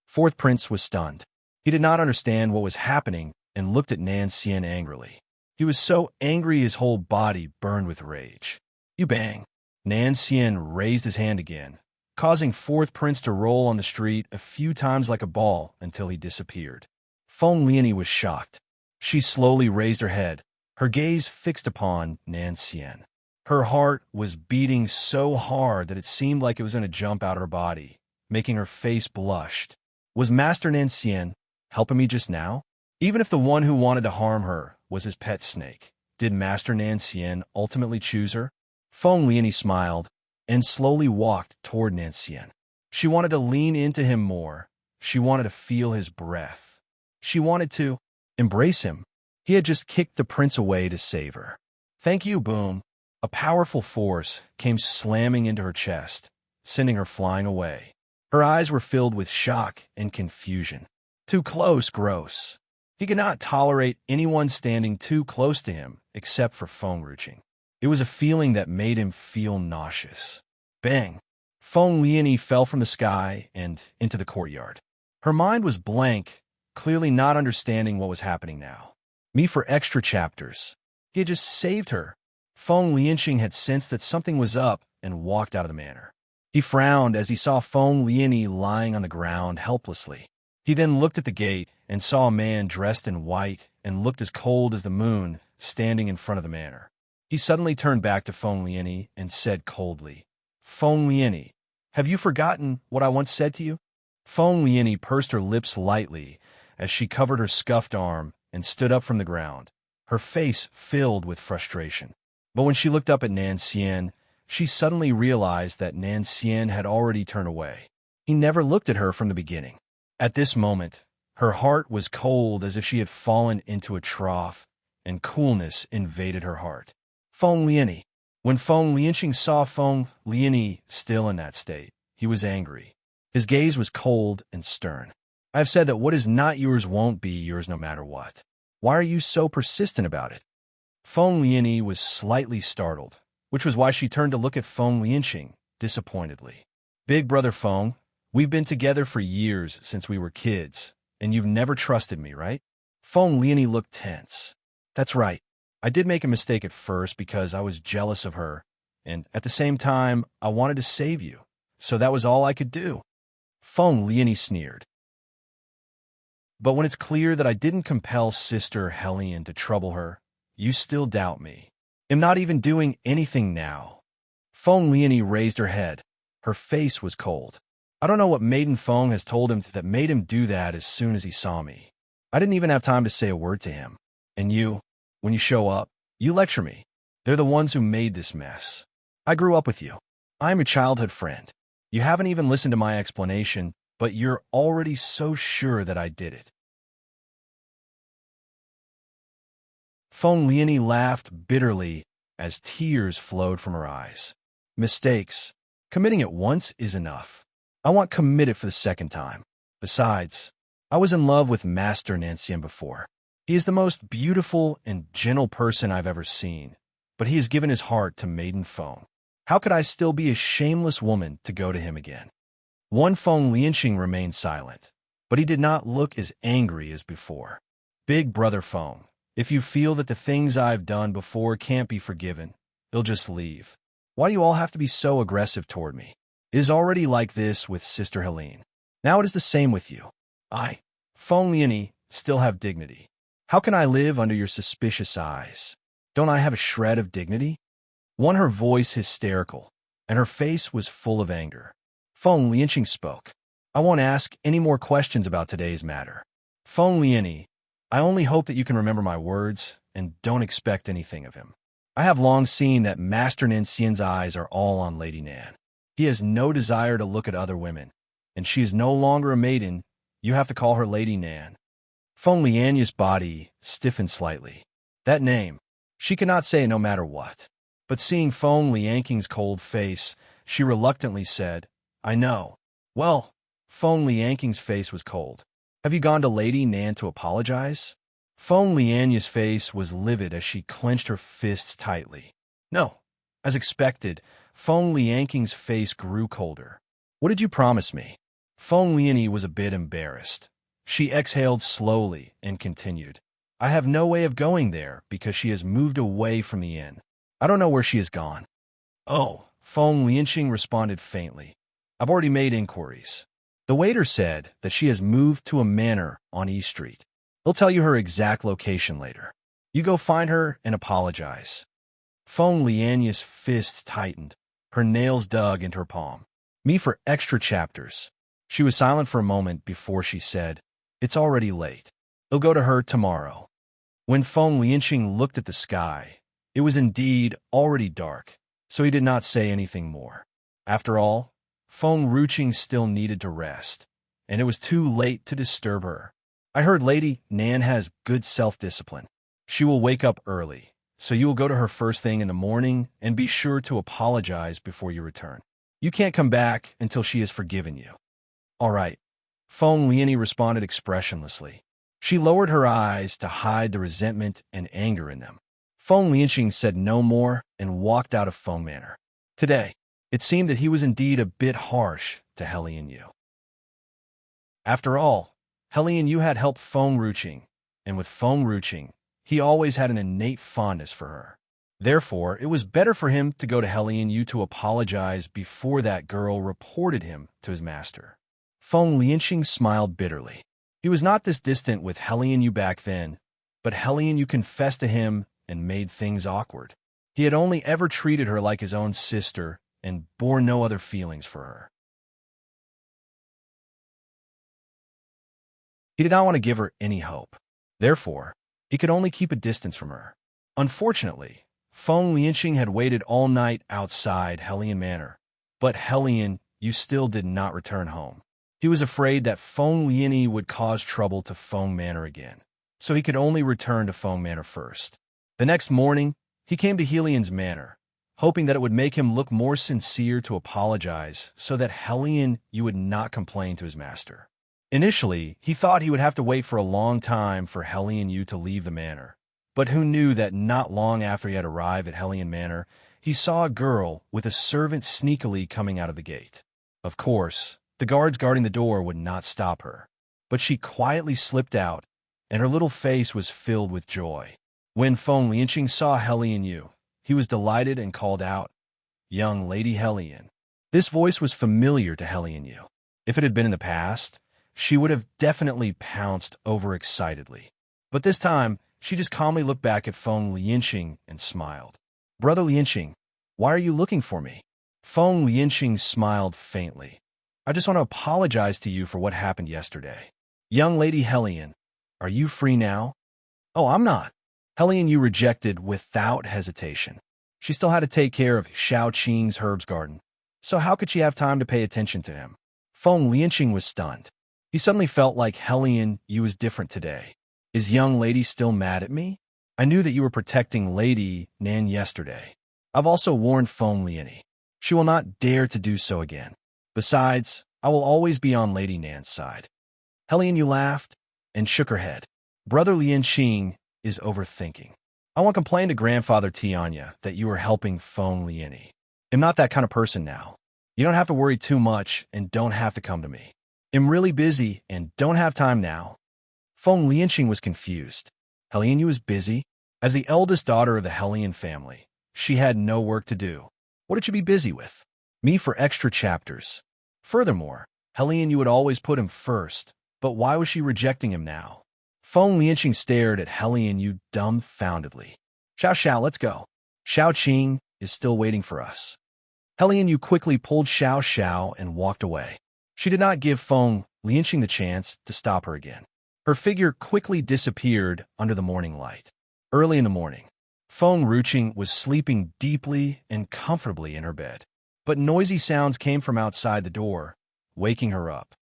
Fourth Prince was stunned. He did not understand what was happening and looked at Nan Xian angrily. He was so angry his whole body burned with rage. You bang! Nan Xian raised his hand again, causing Fourth Prince to roll on the street a few times like a ball until he disappeared. Feng Lianyi was shocked. She slowly raised her head, her gaze fixed upon Nan Xian. Her heart was beating so hard that it seemed like it was going to jump out of her body, making her face blush. Was Master Nan Xian helping me just now? Even if the one who wanted to harm her was his pet snake, did Master Nan Xian ultimately choose her? Feng Lianyi smiled and slowly walked toward Nan Xian. She wanted to lean into him more. She wanted to feel his breath. She wanted to embrace him. He had just kicked the prince away to save her. Thank you, boom. A powerful force came slamming into her chest, sending her flying away. Her eyes were filled with shock and confusion. Too close, gross. He could not tolerate anyone standing too close to him except for Feng Ruqing. It was a feeling that made him feel nauseous. Bang! Feng Lianyi fell from the sky and into the courtyard. Her mind was blank, clearly not understanding what was happening now. Me for extra chapters. He had just saved her. Feng Lianqing had sensed that something was up and walked out of the manor. He frowned as he saw Feng Lianyi lying on the ground helplessly. He then looked at the gate and saw a man dressed in white and looked as cold as the moon standing in front of the manor. He suddenly turned back to Feng Lianyi and said coldly, Feng Lianyi, Have you forgotten what I once said to you? Feng Lianyi pursed her lips lightly as she covered her scuffed arm and stood up from the ground, her face filled with frustration. But when she looked up at Nan Xian, she suddenly realized that Nan Xian had already turned away. He never looked at her from the beginning. At this moment, her heart was cold as if she had fallen into a trough, and coolness invaded her heart. Feng Lianyi. When Feng Lianqing saw Feng Lianyi still in that state, he was angry. His gaze was cold and stern. I have said that what is not yours won't be yours no matter what. Why are you so persistent about it? Feng Lianyi was slightly startled, which was why she turned to look at Feng Lianqing disappointedly. Big brother Feng, we've been together for years since we were kids, and you've never trusted me, right? Feng Lianyi looked tense. That's right. I did make a mistake at first because I was jealous of her, and at the same time, I wanted to save you, so that was all I could do. Feng Lianyi sneered. But when it's clear that I didn't compel Sister Helene to trouble her, you still doubt me. I'm not even doing anything now. Feng Lianyi raised her head. Her face was cold. I don't know what Maiden Feng has told him that made him do that as soon as he saw me. I didn't even have time to say a word to him. And you, when you show up, you lecture me. They're the ones who made this mess. I grew up with you. I'm your childhood friend. You haven't even listened to my explanation, but you're already so sure that I did it. Feng Lianyi laughed bitterly as tears flowed from her eyes. Mistakes. Committing it once is enough. I want committed for the second time. Besides, I was in love with Master Nancian before. He is the most beautiful and gentle person I've ever seen, but he has given his heart to Maiden Feng. How could I still be a shameless woman to go to him again? One Feng Lianqing remained silent, but he did not look as angry as before. Big brother Feng, if you feel that the things I've done before can't be forgiven, they'll just leave. Why do you all have to be so aggressive toward me? It is already like this with Sister Helene. Now it is the same with you. I, Feng Lianyi, still have dignity. How can I live under your suspicious eyes? Don't I have a shred of dignity? Won her voice hysterical, and her face was full of anger. Feng Lianqing spoke. I won't ask any more questions about today's matter. Feng Lianyi, I only hope that you can remember my words and don't expect anything of him. I have long seen that Master Nancian's eyes are all on Lady Nan. He has no desire to look at other women, and she is no longer a maiden. You have to call her Lady Nan. Feng Lianyi's body stiffened slightly. That name, she could not say it no matter what. But seeing Feng Lianqing's cold face, she reluctantly said, I know. Well, Feng Lianqing's face was cold. Have you gone to Lady Nan to apologize? Feng Lianyi's face was livid as she clenched her fists tightly. No. As expected, Feng Lianqing's face grew colder. What did you promise me? Feng Lianyi was a bit embarrassed. She exhaled slowly and continued. I have no way of going there because she has moved away from the inn. I don't know where she has gone. Oh, Feng Lianqing responded faintly. I've already made inquiries. The waiter said that she has moved to a manor on E Street. He'll tell you her exact location later. You go find her and apologize. Feng Lianyi's fists tightened. Her nails dug into her palm. Me for extra chapters. She was silent for a moment before she said, It's already late. He'll go to her tomorrow. When Feng Lianqing looked at the sky, it was indeed already dark, so he did not say anything more. After all, Feng Lianqing still needed to rest, and it was too late to disturb her. I heard Lady Nan has good self-discipline. She will wake up early, so you will go to her first thing in the morning and be sure to apologize before you return. You can't come back until she has forgiven you. All right. Feng Lianyi responded expressionlessly. She lowered her eyes to hide the resentment and anger in them. Feng Lianqing said no more and walked out of Feng Manor. Today, it seemed that he was indeed a bit harsh to Helene Yu. After all, Helene Yu had helped Feng Lianqing, and with Feng Lianqing, he always had an innate fondness for her. Therefore, it was better for him to go to Helene Yu to apologize before that girl reported him to his master. Feng Lianqing smiled bitterly. He was not this distant with Helene Yu back then, but Helene Yu confessed to him and made things awkward. He had only ever treated her like his own sister and bore no other feelings for her. He did not want to give her any hope. Therefore, he could only keep a distance from her. Unfortunately, Feng Lianqing had waited all night outside Hellion Manor, but Hellion Yu still did not return home. He was afraid that Feng Lianyi would cause trouble to Feng Manor again, so he could only return to Feng Manor first. The next morning, he came to Helion's manor, hoping that it would make him look more sincere to apologize so that Hellion Yu would not complain to his master. Initially, he thought he would have to wait for a long time for Hellion Yu to leave the manor, but who knew that not long after he had arrived at Hellion Manor, he saw a girl with a servant sneakily coming out of the gate. Of course, the guards guarding the door would not stop her, but she quietly slipped out, and her little face was filled with joy. When Feng Lianqing saw Hellion Yu, he was delighted and called out, "Young Lady Hellion." This voice was familiar to Hellion Yu. If it had been in the past, she would have definitely pounced overexcitedly. But this time, she just calmly looked back at Feng Lianqing and smiled. "Brother Lianqing, why are you looking for me?" Feng Lianqing smiled faintly. "I just want to apologize to you for what happened yesterday." "Young Lady Hellion, are you free now?" "Oh, I'm not." Hellion Yu rejected without hesitation. She still had to take care of Xiao Qing's herbs garden, so how could she have time to pay attention to him? Feng Lianqing was stunned. He suddenly felt like Hellion Yu was different today. "Is young lady still mad at me? I knew that you were protecting Lady Nan yesterday. I've also warned Feng Lianyi. She will not dare to do so again. Besides, I will always be on Lady Nan's side." Hellion Yu laughed and shook her head. "Brother Lianqing is overthinking. I won't complain to Grandfather Tianya that you are helping Feng Lianyi. I'm not that kind of person now. You don't have to worry too much and don't have to come to me. I'm really busy and don't have time now." Feng Lianqing was confused. Hellion Yu was busy. As the eldest daughter of the Hellion family, she had no work to do. What did she be busy with? Me for extra chapters. Furthermore, Hellion Yu would always put him first, but why was she rejecting him now? Feng Lianqing stared at Hellion Yu dumbfoundedly. "Xiao Xiao, let's go. Xiao Qing is still waiting for us." Hellion Yu quickly pulled Xiao Xiao and walked away. She did not give Feng Lianqing the chance to stop her again. Her figure quickly disappeared under the morning light. Early in the morning, Feng Ruqing was sleeping deeply and comfortably in her bed, but noisy sounds came from outside the door, waking her up.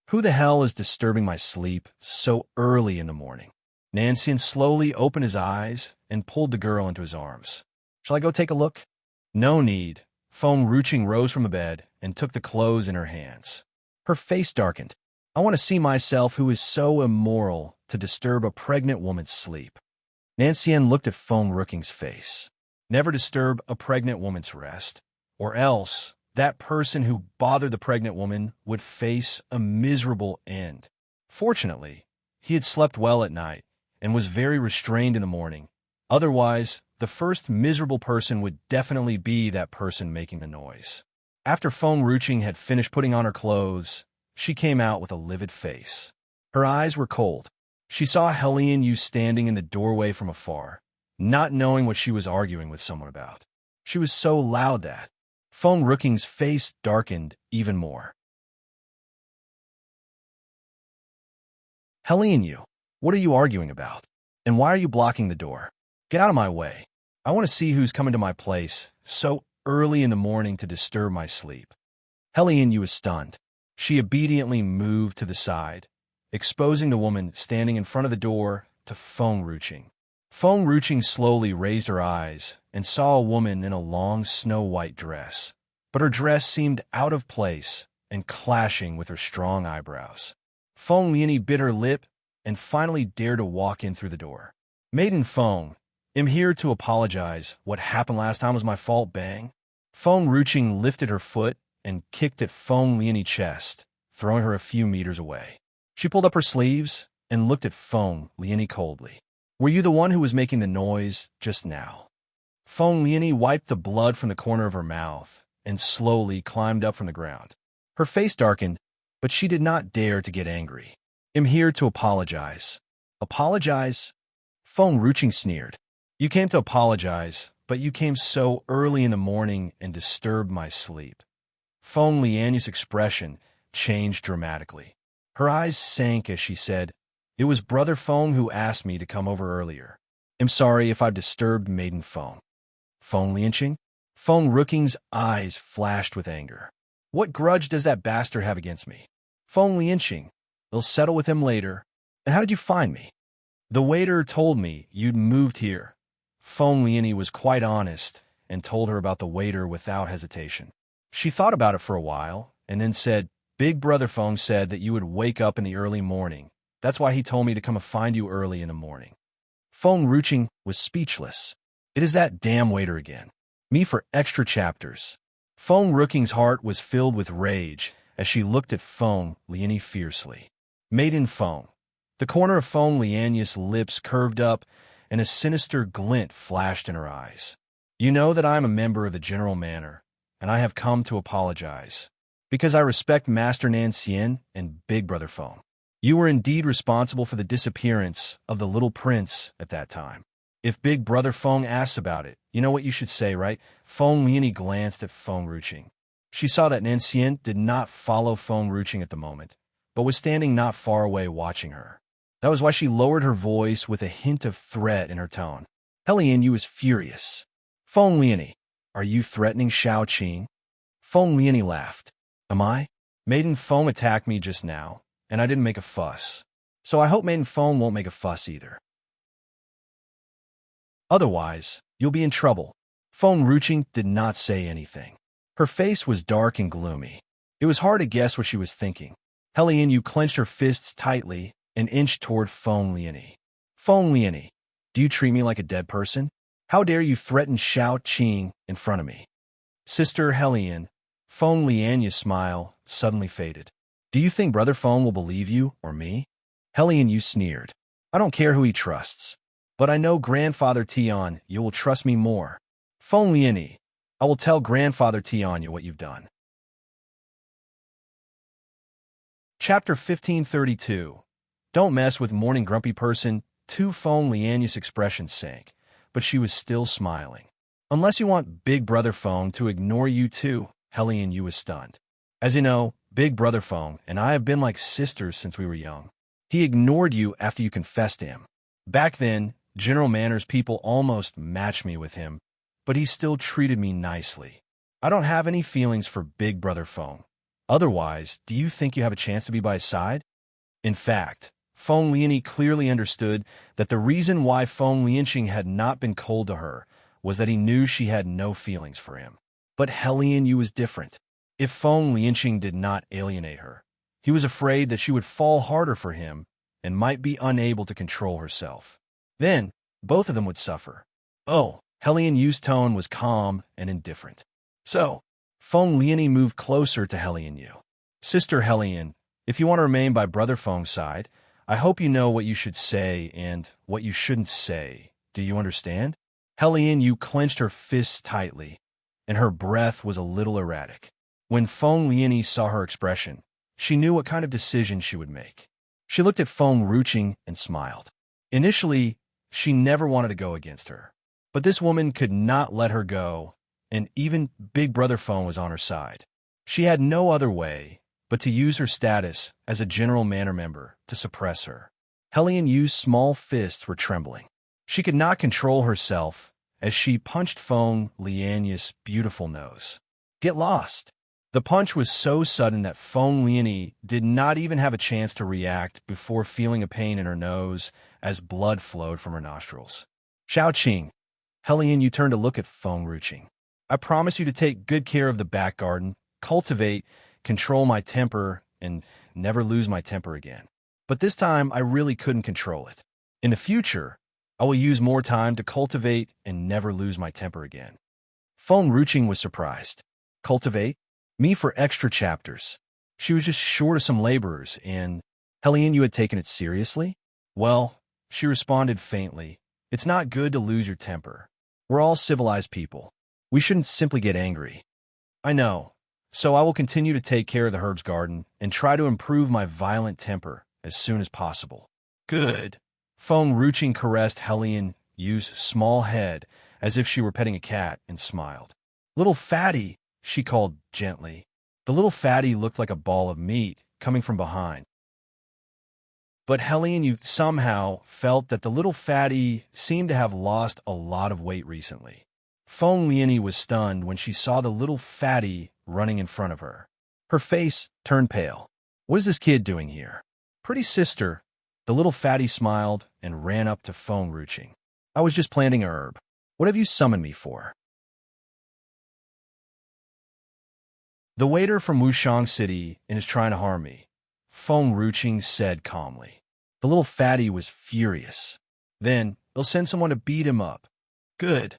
"Who the hell is disturbing my sleep so early in the morning?" Nanxian slowly opened his eyes and pulled the girl into his arms. "Shall I go take a look?" "No need." Feng Ruqing rose from the bed and took the clothes in her hands. Her face darkened. "I want to see myself who is so immoral to disturb a pregnant woman's sleep." Nanxian looked at Feng Ruqing's face. Never disturb a pregnant woman's rest, or else that person who bothered the pregnant woman would face a miserable end. Fortunately, he had slept well at night and was very restrained in the morning. Otherwise, the first miserable person would definitely be that person making the noise. After Feng Ruqing had finished putting on her clothes, she came out with a livid face. Her eyes were cold. She saw Hellion Yu standing in the doorway from afar, not knowing what she was arguing with someone about. She was so loud that Feng Ruqing's face darkened even more. "Hellion Yu, what are you arguing about? And why are you blocking the door? Get out of my way. I want to see who's coming to my place so early in the morning to disturb my sleep." Hellion Yu was stunned. She obediently moved to the side, exposing the woman standing in front of the door to Feng Ruqing. Feng Ruqing slowly raised her eyes and saw a woman in a long snow-white dress, but her dress seemed out of place and clashing with her strong eyebrows. Feng Lianyi bit her lip and finally dared to walk in through the door. "Maiden Feng, I'm here to apologize. What happened last time was my fault, bang." Feng Ruqing lifted her foot and kicked at Feng Lianyi's chest, throwing her a few meters away. She pulled up her sleeves and looked at Feng Lianyi coldly. "Were you the one who was making the noise just now?" Feng Lianyi wiped the blood from the corner of her mouth and slowly climbed up from the ground. Her face darkened, but she did not dare to get angry. "I'm here to apologize." "Apologize?" Feng Ruqing sneered. "You came to apologize, but you came so early in the morning and disturbed my sleep." Feng Lianyi's expression changed dramatically. Her eyes sank as she said, "It was Brother Feng who asked me to come over earlier. I'm sorry if I've disturbed Maiden Feng." Feng Lianqing? Feng Rooking's eyes flashed with anger. "What grudge does that bastard have against me?" "Feng Lianqing, they'll settle with him later. And how did you find me?" "The waiter told me you'd moved here." Feng Lianyi was quite honest and told her about the waiter without hesitation. She thought about it for a while and then said, "Big Brother Feng said that you would wake up in the early morning. That's why he told me to come and find you early in the morning." Feng Ruching was speechless. It is that damn waiter again. Me for extra chapters. Feng Rooking's heart was filled with rage as she looked at Feng Lianyi fiercely. Maiden Feng. The corner of Feng Lianyi's lips curved up and a sinister glint flashed in her eyes. "You know that I am a member of the General Manor, and I have come to apologize. Because I respect Master Nan Xian and Big Brother Feng. You were indeed responsible for the disappearance of the little prince at that time. If Big Brother Feng asks about it, you know what you should say, right?" Feng Lianyi glanced at Feng Ruching. She saw that Nan Xian did not follow Feng Ruching at the moment, but was standing not far away watching her. That was why she lowered her voice with a hint of threat in her tone. Helian Yu was furious. "Feng Lianyi, are you threatening Shao Qing?" Feng Lianyi laughed. "Am I? Maiden Feng attacked me just now, and I didn't make a fuss. So I hope Maiden Feng won't make a fuss either. Otherwise, you'll be in trouble." Feng Ruching did not say anything. Her face was dark and gloomy. It was hard to guess what she was thinking. Helian Yu clenched her fists tightly and inched toward Feng Lianyi. "Feng Lianyi, do you treat me like a dead person? How dare you threaten Shao Qing in front of me?" "Sister Helian," Feng Lianyi's smile suddenly faded. "Do you think Brother Feng will believe you or me?" Helian Yu sneered. "I don't care who he trusts. But I know Grandfather Tian, you will trust me more. Feng Lianyi, I will tell Grandfather Tianya what you've done." Chapter 1532. Don't mess with morning grumpy person. Feng Lianyi's expression sank, but she was still smiling. "Unless you want Big Brother Feng to ignore you too," Helian Yu was stunned. "As you know, Big Brother Feng and I have been like sisters since we were young. He ignored you after you confessed to him. Back then, General Manor's people almost matched me with him, but he still treated me nicely. I don't have any feelings for Big Brother Feng. Otherwise, do you think you have a chance to be by his side?" In fact, Feng Lianyi clearly understood that the reason why Feng Lianqing had not been cold to her was that he knew she had no feelings for him. But Helian Yu was different. If Feng Lianqing did not alienate her, he was afraid that she would fall harder for him and might be unable to control herself. Then, both of them would suffer. "Oh," Helian Yu's tone was calm and indifferent. "So," Feng Lianyi moved closer to Helian Yu. "Sister Helian, if you want to remain by Brother Feng's side, I hope you know what you should say and what you shouldn't say. Do you understand?" Helian Yu clenched her fists tightly, and her breath was a little erratic. When Feng Lianyi saw her expression, she knew what kind of decision she would make. She looked at Feng Ruching and smiled. Initially, she never wanted to go against her. But this woman could not let her go, and even Big Brother Feng was on her side. She had no other way but to use her status as a General Manor member to suppress her. Helian Yu's small fists were trembling. She could not control herself as she punched Feng Lianyi's beautiful nose. "Get lost!" The punch was so sudden that Feng Lianyi did not even have a chance to react before feeling a pain in her nose as blood flowed from her nostrils. "Shao Qing," Helian Yu turned to look at Feng Ruching. "I promise you to take good care of the back garden, cultivate, control my temper, and never lose my temper again. But this time, I really couldn't control it. In the future, I will use more time to cultivate and never lose my temper again." Feng Ruching was surprised. "Cultivate? Me for extra chapters." She was just short of some laborers, and Helian Yu had taken it seriously? "Well," she responded faintly, "it's not good to lose your temper. We're all civilized people. We shouldn't simply get angry." "I know. So I will continue to take care of the herbs garden and try to improve my violent temper as soon as possible." "Good." Feng Ruching caressed Helian Yu's small head as if she were petting a cat and smiled. "Little fatty," she called gently. The little fatty looked like a ball of meat coming from behind. But Helene somehow felt that the little fatty seemed to have lost a lot of weight recently. Feng Lianyi was stunned when she saw the little fatty running in front of her. Her face turned pale. What is this kid doing here? Pretty sister. The little fatty smiled and ran up to Feng Ruching. I was just planting a herb. What have you summoned me for? The waiter from Wushang City is trying to harm me, Feng Ruching said calmly. The little fatty was furious. Then, they'll send someone to beat him up. Good.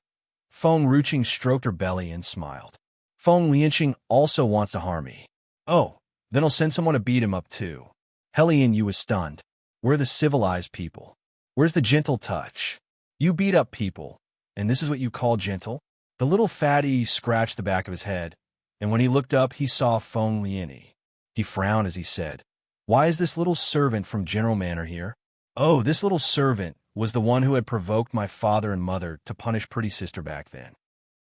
Feng Ruching stroked her belly and smiled. Feng Lianqing also wants to harm me. Oh, then I'll send someone to beat him up too. Helene was stunned. We're the civilized people. Where's the gentle touch? You beat up people, and this is what you call gentle? The little fatty scratched the back of his head, and when he looked up, he saw Feng Lianyi. He frowned as he said, Why is this little servant from General Manor here? Oh, this little servant was the one who had provoked my father and mother to punish Pretty Sister back then.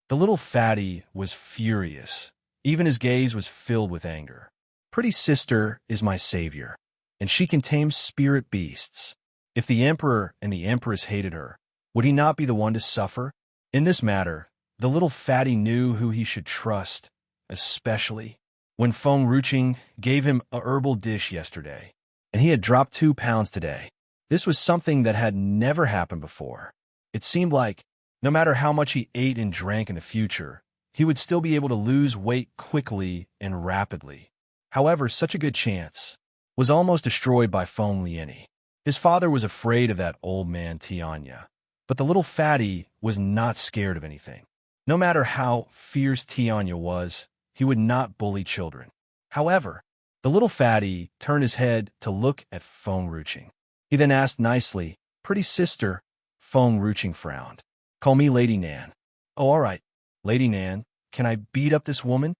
The little fatty was furious. Even his gaze was filled with anger. Pretty Sister is my savior, and she can tame spirit beasts. If the emperor and the empress hated her, would he not be the one to suffer? In this matter, the little fatty knew who he should trust, especially when Feng Ruching gave him a herbal dish yesterday, and he had dropped 2 pounds today. This was something that had never happened before. It seemed like, no matter how much he ate and drank in the future, he would still be able to lose weight quickly and rapidly. However, such a good chance was almost destroyed by Feng Lianyi. His father was afraid of that old man Tianya, but the little fatty was not scared of anything. No matter how fierce Tianya was, he would not bully children. However, the little fatty turned his head to look at Feng Ruching. He then asked nicely, Pretty Sister. Feng Ruching frowned. Call me Lady Nan. Oh, all right. Lady Nan, can I beat up this woman?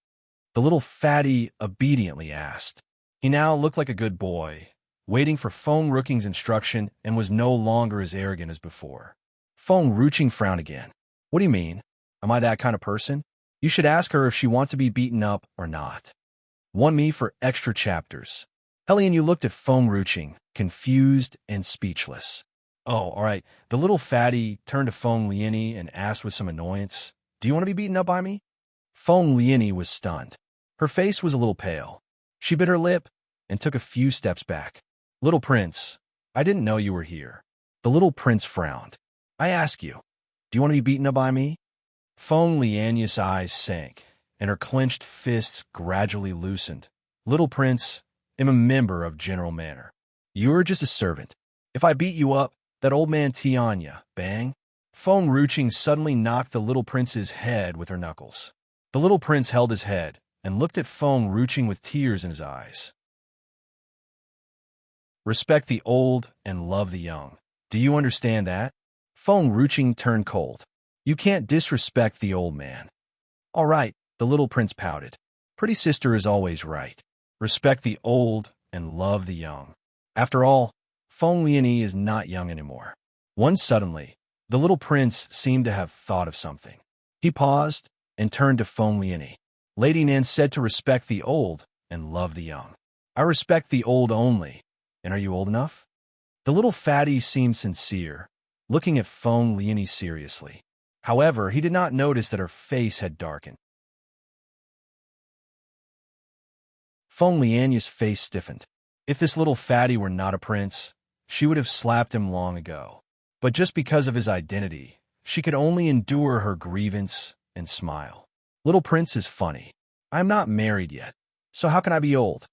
The little fatty obediently asked. He now looked like a good boy, waiting for Feng Ruching's instruction and was no longer as arrogant as before. Feng Ruching frowned again. What do you mean? Am I that kind of person? You should ask her if she wants to be beaten up or not. 1 me for extra chapters. Helene looked at Feng Ruching, confused and speechless. Oh, all right. The little fatty turned to Feng Lianyi and asked with some annoyance, Do you want to be beaten up by me? Feng Lianyi was stunned. Her face was a little pale. She bit her lip and took a few steps back. Little prince, I didn't know you were here. The little prince frowned. I ask you, do you want to be beaten up by me? Feng Lianyi's eyes sank, and her clenched fists gradually loosened. Little prince, I'm a member of General Manor. You're just a servant. If I beat you up, that old man Tianya, bang. Feng Ruching suddenly knocked the little prince's head with her knuckles. The little prince held his head and looked at Feng Ruching with tears in his eyes. Respect the old and love the young. Do you understand that? Feng Ruching turned cold. You can't disrespect the old man. All right, the little prince pouted. Pretty Sister is always right. Respect the old and love the young. After all, Feng Lianyi is not young anymore. Once suddenly, the little prince seemed to have thought of something. He paused and turned to Feng Lianyi. Lady Nan said to respect the old and love the young. I respect the old only. And are you old enough? The little fatty seemed sincere, looking at Feng Lianyi seriously. However, he did not notice that her face had darkened. Feng Lianyi's face stiffened. If this little fatty were not a prince, she would have slapped him long ago. But just because of his identity, she could only endure her grievance and smile. Little prince is funny. I am not married yet, so how can I be old?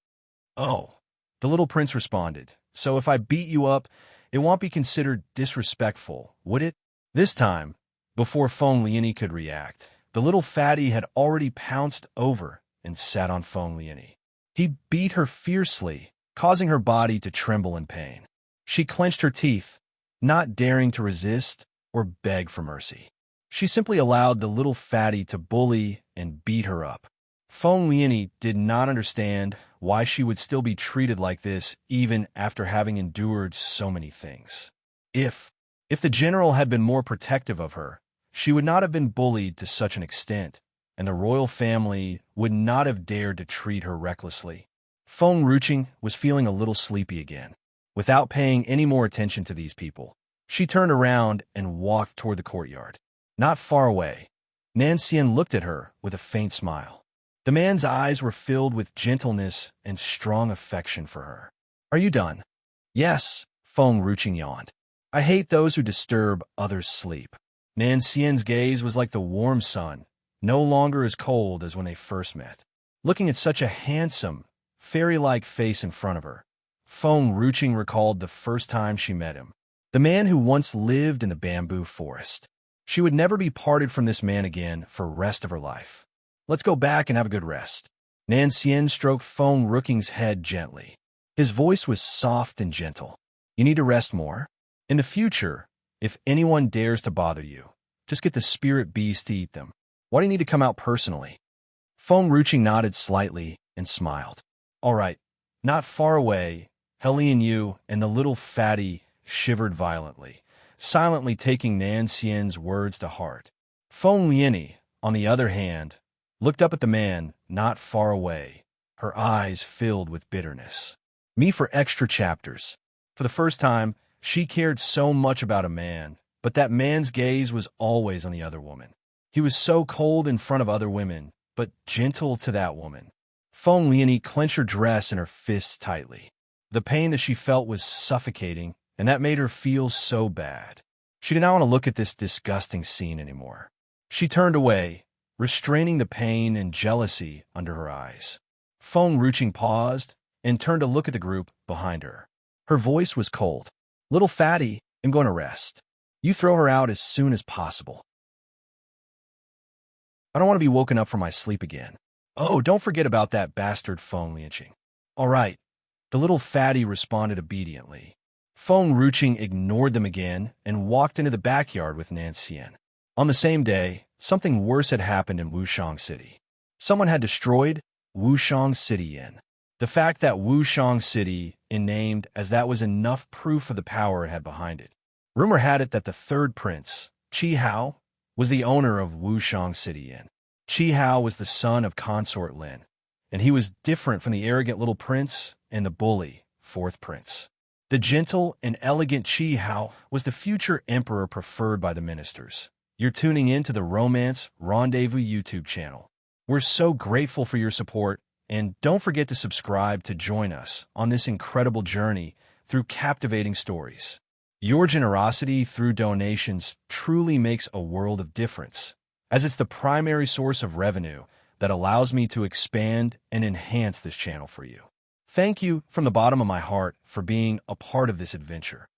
Oh, the little prince responded. So if I beat you up, it won't be considered disrespectful, would it? This time, before Feng Lianyi could react, the little fatty had already pounced over and sat on Feng Lianyi. He beat her fiercely, causing her body to tremble in pain. She clenched her teeth, not daring to resist or beg for mercy. She simply allowed the little fatty to bully and beat her up. Feng Lianyi did not understand why she would still be treated like this even after having endured so many things. If the general had been more protective of her, she would not have been bullied to such an extent, and the royal family would not have dared to treat her recklessly. Feng Ruching was feeling a little sleepy again. Without paying any more attention to these people, she turned around and walked toward the courtyard. Not far away, Nansien looked at her with a faint smile. The man's eyes were filled with gentleness and strong affection for her. Are you done? Yes, Feng Ruqing yawned. I hate those who disturb others' sleep. Nansien's gaze was like the warm sun, no longer as cold as when they first met. Looking at such a handsome, fairy-like face in front of her, Feng Ruqing recalled the first time she met him. The man who once lived in the bamboo forest. She would never be parted from this man again for the rest of her life. Let's go back and have a good rest. Nansien stroked Feng Ruqing's head gently. His voice was soft and gentle. You need to rest more. In the future, if anyone dares to bother you, just get the spirit beast to eat them. Why do you need to come out personally? Feng Ruqing nodded slightly and smiled. All right, not far away, Helian Yu and the little fatty shivered violently, silently taking Nansien's words to heart. Feng Lianyi, on the other hand, looked up at the man not far away, her eyes filled with bitterness. Me for extra chapters. For the first time, she cared so much about a man, but that man's gaze was always on the other woman. He was so cold in front of other women, but gentle to that woman. Feng Lianyi clenched her dress in her fists tightly. The pain that she felt was suffocating, and that made her feel so bad. She did not want to look at this disgusting scene anymore. She turned away, restraining the pain and jealousy under her eyes. Feng Ruqing paused and turned to look at the group behind her. Her voice was cold. Little fatty, I'm going to rest. You throw her out as soon as possible. I don't want to be woken up from my sleep again. Oh, don't forget about that bastard Feng Lianyi. All right. The little fatty responded obediently. Feng Ruqing ignored them again and walked into the backyard with Nansien. On the same day, something worse had happened in Wushang City. Someone had destroyed Wushang City Inn. The fact that Wushang City Inn named as that was enough proof of the power it had behind it. Rumor had it that the third prince, Qi Hao, was the owner of Wushang City Inn. Qi Hao was the son of Consort Lin, and he was different from the arrogant little prince and the bully, fourth prince. The gentle and elegant Qi Hao was the future emperor preferred by the ministers. You're tuning in to the Romance Rendezvous YouTube channel. We're so grateful for your support, and don't forget to subscribe to join us on this incredible journey through captivating stories. Your generosity through donations truly makes a world of difference, as it's the primary source of revenue that allows me to expand and enhance this channel for you. Thank you from the bottom of my heart for being a part of this adventure.